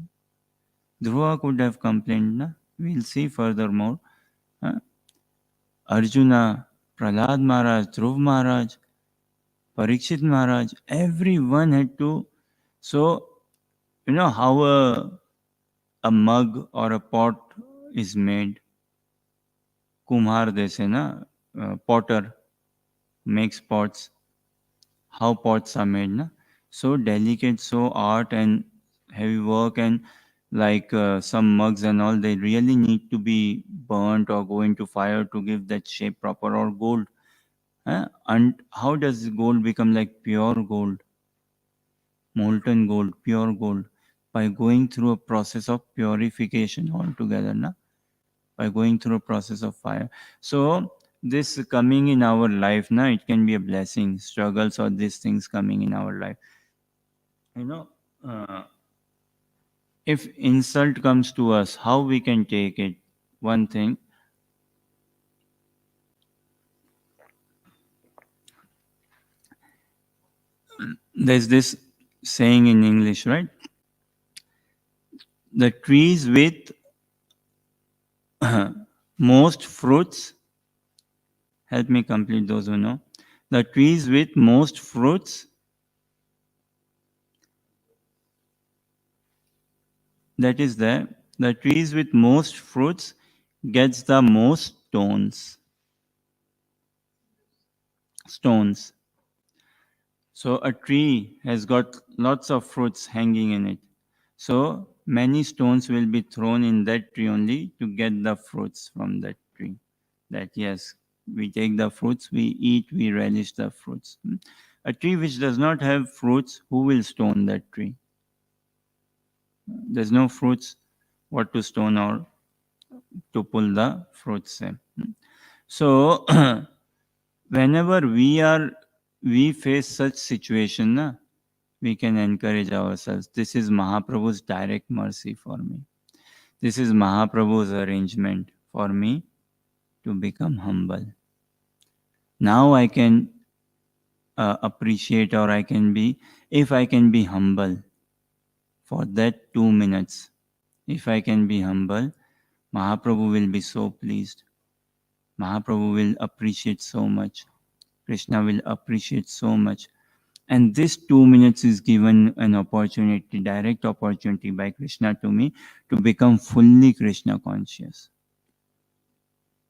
Dhruva could have complained, na? We'll see furthermore. Huh? Arjuna, Prahlad Maharaj, Dhruv Maharaj, Parikshit Maharaj, everyone had to. So, you know how a mug or a pot is made? Kumhar, they say, na? Potter makes pots. How pots are made, na? So delicate, so art and heavy work, and like some mugs and all, they really need to be burnt or go into fire to give that shape proper, or gold. And how does gold become like pure gold, molten gold, pure gold? By going through a process of purification altogether, na? By going through a process of fire. So this coming in our life, na, it can be a blessing. Struggles or these things coming in our life. You know, uh, if insult comes to us, how we can take it? One thing, there's this saying in English, right? The trees with most fruits, help me complete those who know. The trees with most fruits, that is there. The trees with most fruits gets the most stones. Stones. So a tree has got lots of fruits hanging in it. So many stones will be thrown in that tree only to get the fruits from that tree. That yes, we take the fruits, we eat, we relish the fruits. A tree which does not have fruits, who will stone that tree? There's no fruits, what to stone or to pull the fruits in. So whenever we face such situation, na, we can encourage ourselves. This is Mahaprabhu's direct mercy for me. This is Mahaprabhu's arrangement for me to become humble. Now I can appreciate, or I can be, if I can be humble for that 2 minutes, if I can be humble, Mahaprabhu will be so pleased. Mahaprabhu will appreciate so much. Krishna will appreciate so much. And this 2 minutes is given an opportunity, direct opportunity by Krishna to me to become fully Krishna conscious.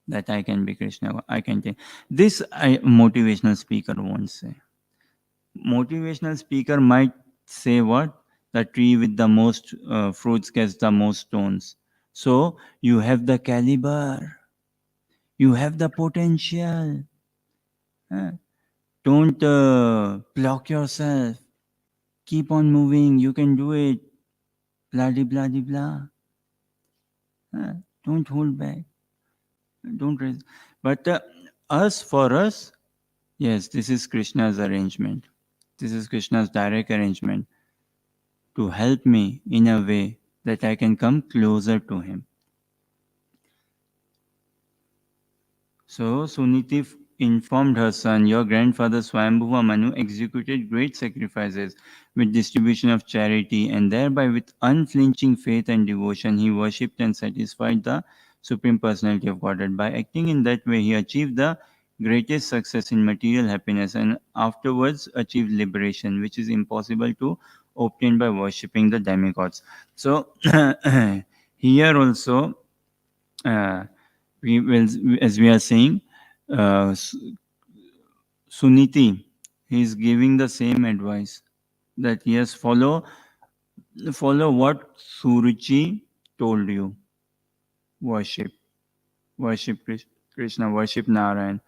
That I can be Krishna. I can take this. Motivational speaker won't say. Motivational speaker might say what? The tree with the most fruits gets the most stones. So you have the caliber. You have the potential. Huh? Don't block yourself. Keep on moving. You can do it. Blah de blah de blah. Don't hold back. Don't raise. But us, for us, yes, this is Krishna's arrangement. This is Krishna's direct arrangement to help me in a way that I can come closer to him. So Suniti informed her son, your grandfather Swayambhuva Manu executed great sacrifices with distribution of charity, and thereby with unflinching faith and devotion he worshipped and satisfied the Supreme Personality of Godhead. By acting in that way, he achieved the greatest success in material happiness and afterwards achieved liberation, which is impossible to obtain by worshipping the demigods. So here also we will, as we are saying, Suniti, he is giving the same advice that yes, follow what Suruchi told you. Worship, worship Krishna, worship Narayan.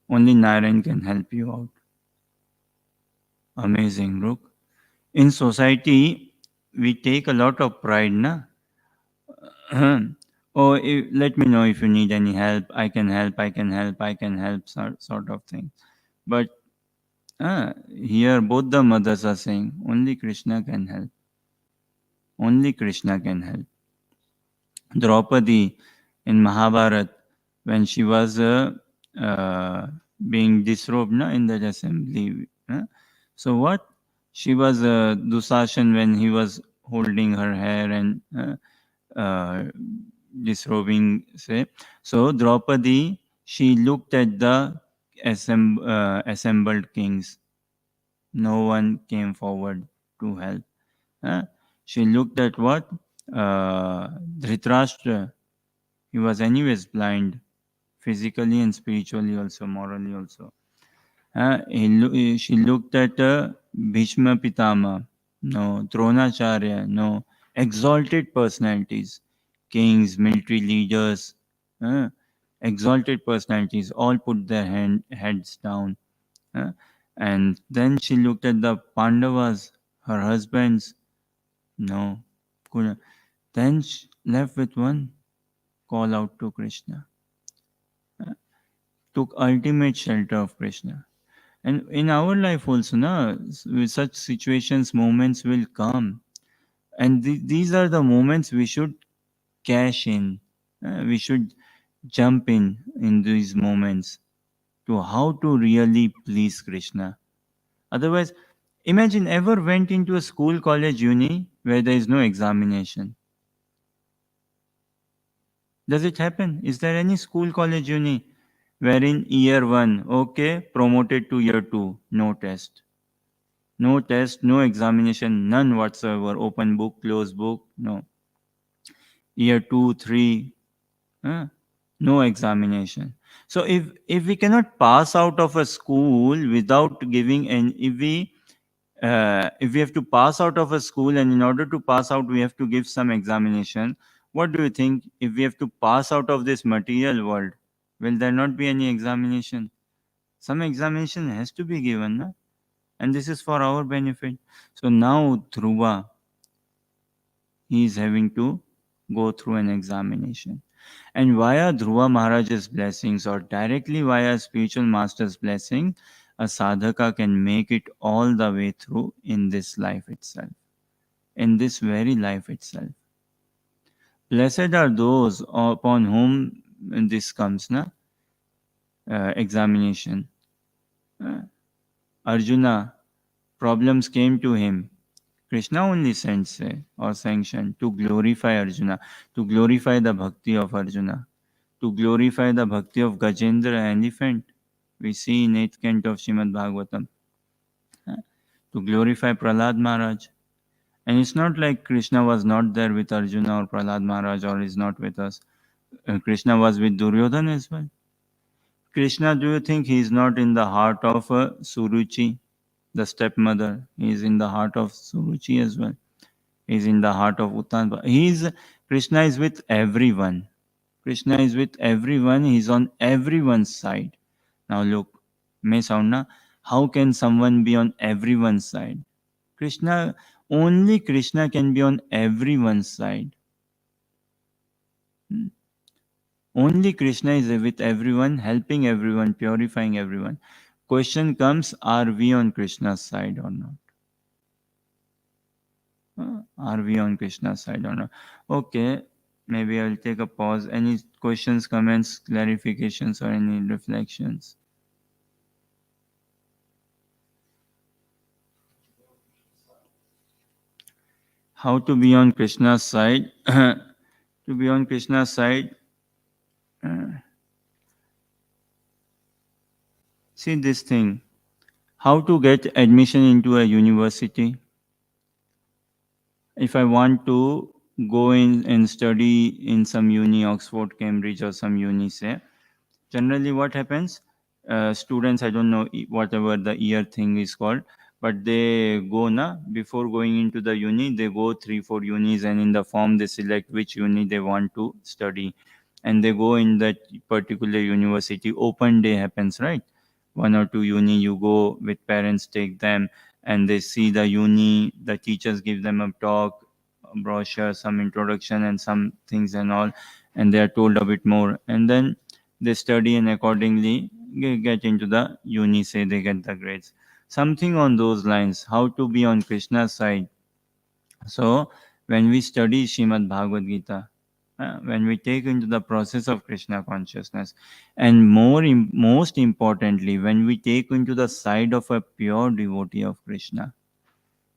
Only Narayan can help you out. Amazing, Rook. In society, we take a lot of pride, na? Oh, let me know if you need any help. I can help. I can help. I can help. Sort of thing. But here, both the mothers are saying only Krishna can help. Only Krishna can help. Draupadi in Mahabharat, when she was being disrobed, na, in that assembly. So what? She was Dusashan when he was holding her hair and uh, disrobing, say. So Draupadi, she looked at the assembled kings. No one came forward to help. Huh? She looked at what? Dhritarashtra. He was anyways blind, physically and spiritually also, morally also. She looked at Bhishma Pitama. No. Dronacharya. No. exalted personalities, kings, military leaders, uh, exalted personalities all put their heads down. uh, and then she looked at the Pandavas, her husbands. No, couldn't. Then she left with one call out to Krishna, uh, took ultimate shelter of Krishna. And in our life also, na, with such situations, moments will come. And these are the moments we should cash in. We should jump in these moments to how to really please Krishna. Otherwise, imagine ever went into a school, college, uni where there is no examination. Does it happen? Is there any school, college, uni wherein year one, okay, promoted to year two, no test? No test, no examination, none whatsoever. Open book, closed book, no. Year two, three, huh? No examination. So if we cannot pass out of a school without giving, and if we have to pass out of a school, and in order to pass out we have to give some examination, what do you think? If we have to pass out of this material world, will there not be any examination? Some examination has to be given, na? And this is for our benefit. So now Dhruva, he is having to go through an examination. And via Dhruva Maharaja's blessings or directly via spiritual master's blessing, a sadhaka can make it all the way through in this life itself, in this very life itself. Blessed are those upon whom this comes, na? Examination. Uh, Arjuna, problems came to him. Krishna only sent, say, or sanctioned to glorify Arjuna, to glorify the bhakti of Arjuna, to glorify the bhakti of Gajendra, elephant. We see in 8th canto of Srimad Bhagavatam, to glorify Prahlad Maharaj. And it's not like Krishna was not there with Arjuna or Prahlad Maharaj or is not with us. Krishna was with Duryodhana as well. Krishna, do you think he is not in the heart of Suruchi, the stepmother? He is in the heart of Suruchi as well. He is in the heart of Uttan. Krishna is with everyone. Krishna is with everyone. He is on everyone's side. Now look, may sound na, how can someone be on everyone's side? Krishna, only Krishna can be on everyone's side. Hmm. Only Krishna is with everyone, helping everyone, purifying everyone. Question comes, are we on Krishna's side or not? Are we on Krishna's side or not? Okay, maybe I'll take a pause. Any questions, comments, clarifications, or any reflections? How to be on Krishna's side? To be on Krishna's side, see this thing. How to get admission into a university? If I want to go in and study in some uni, Oxford, Cambridge, or some uni, say, generally what happens? Students, I don't know whatever the year thing is called, but they go na before going into the uni, they go 3 4 unis, and in the form they select which uni they want to study, and they go in that particular university. Open day happens, right? 1 or 2 uni, you go with parents, take them, and they see the uni, the teachers give them a talk, a brochure, some introduction and some things and all, and they are told a bit more, and then they study and accordingly get into the uni, say they get the grades, something on those lines. How to be on Krishna's side? So when we study Srimad Bhagavad Gita, when we take into the process of Krishna consciousness, and most importantly, when we take into the side of a pure devotee of Krishna,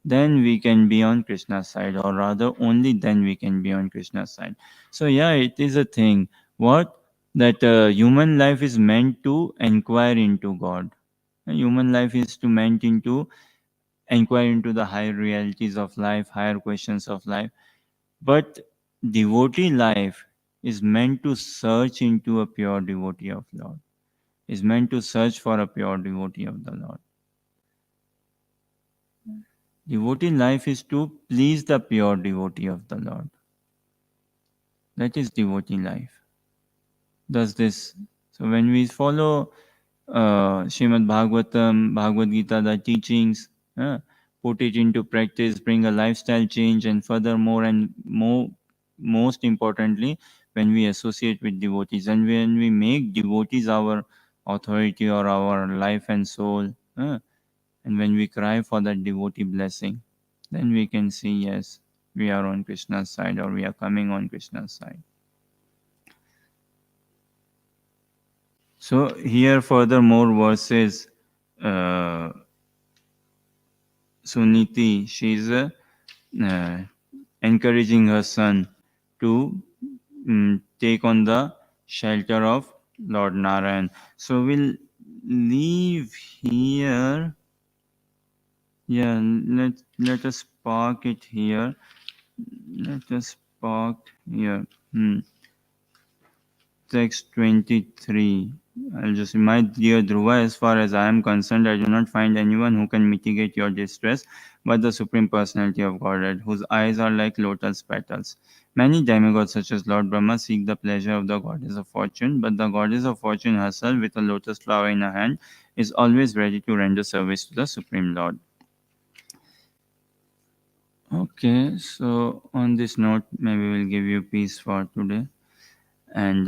then we can be on Krishna's side, or rather only then we can be on Krishna's side. So yeah, it is a thing. What? That human life is meant to inquire into God. Human life is to meant into inquire into the higher realities of life, higher questions of life. But devotee life is meant to search into a pure devotee of Lord. Is meant to search for a pure devotee of the Lord. Devotee life is to please the pure devotee of the Lord. That is devotee life. Does this? So when we follow Srimad Bhagavatam, Bhagavad Gita, the teachings, uh, put it into practice, bring a lifestyle change, and furthermore and most importantly, when we associate with devotees and when we make devotees our authority or our life and soul, and when we cry for that devotee blessing, then we can see, yes, we are on Krishna's side or we are coming on Krishna's side. So here further more verses, Suniti, she is encouraging her son to take on the shelter of Lord Narayan. So we'll leave here. Yeah, let us park it here. Let us park here. Text 23. I'll just, my dear Dhruva, as far as I am concerned, I do not find anyone who can mitigate your distress but the Supreme Personality of Godhead, whose eyes are like lotus petals. Many demigods, such as Lord Brahma, seek the pleasure of the goddess of fortune, but the goddess of fortune herself, with a lotus flower in her hand, is always ready to render service to the Supreme Lord. Okay, so on this note, maybe we'll give you peace for today. And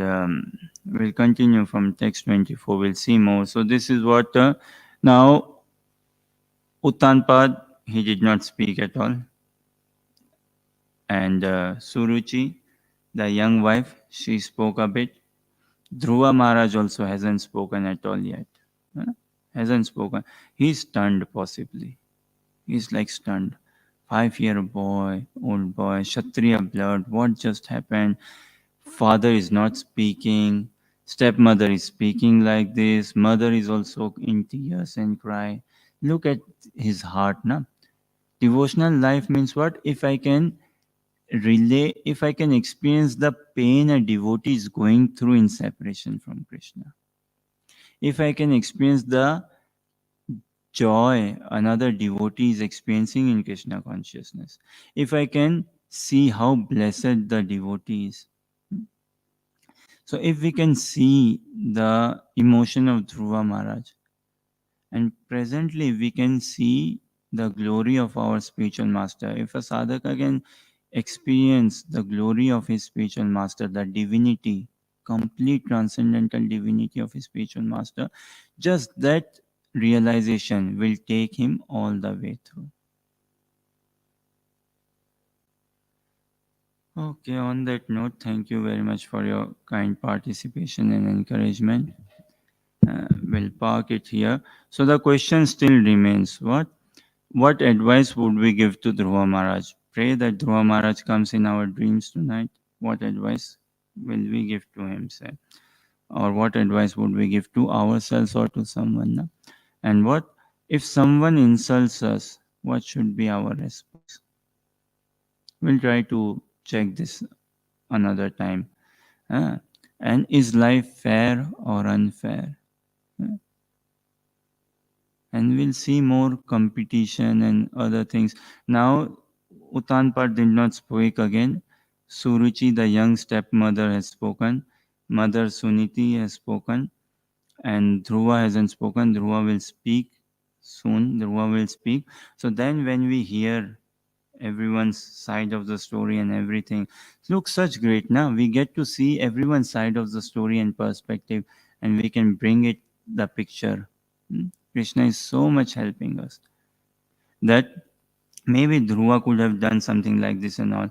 we'll continue from text 24. We'll see more. So this is what now Uttanpad, he did not speak at all. And Suruchi, the young wife, she spoke a bit. Dhruva Maharaj also hasn't spoken at all yet. Hasn't spoken. He's stunned possibly. He's like stunned. 5-year boy, old boy, Kshatriya blood, what just happened? Father is not speaking, stepmother is speaking like this, mother is also in tears and cry. Look at his heart, na? Devotional life means what? If I can experience the pain a devotee is going through in separation from Krishna, if I can experience the joy another devotee is experiencing in Krishna consciousness, if I can see how blessed the devotee is. So if we can see the emotion of Dhruva Maharaj, and presently we can see the glory of our spiritual master. If a sadhaka can experience the glory of his spiritual master, the divinity, complete transcendental divinity of his spiritual master, just that realization will take him all the way through. Okay, on that note, thank you very much for your kind participation and encouragement. We'll park it here. So the question still remains, what advice would we give to Dhruva Maharaj? Pray that Dhruva Maharaj comes in our dreams tonight. What advice will we give to him, say? Or what advice would we give to ourselves or to someone? Na? And what if someone insults us? What should be our response? We'll try to check this another time. And is life fair or unfair? And we'll see more competition and other things. Now, Uttanpad did not speak again. Suruchi, the young stepmother, has spoken. Mother Suniti has spoken. And Dhruva hasn't spoken. Dhruva will speak soon. Dhruva will speak. So then when we hear everyone's side of the story and everything, looks such great now. We get to see everyone's side of the story and perspective, and we can bring it the picture. Krishna is so much helping us that maybe Dhruva could have done something like this and all.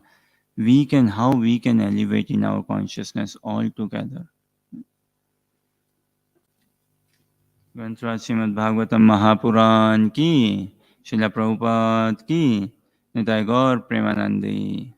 How we can elevate in our consciousness all together. ग्रंथराज Shrimad Bhagavatam Mahapuran की, श्रील प्रभुपाद की, निताय गौर प्रेमानंदी।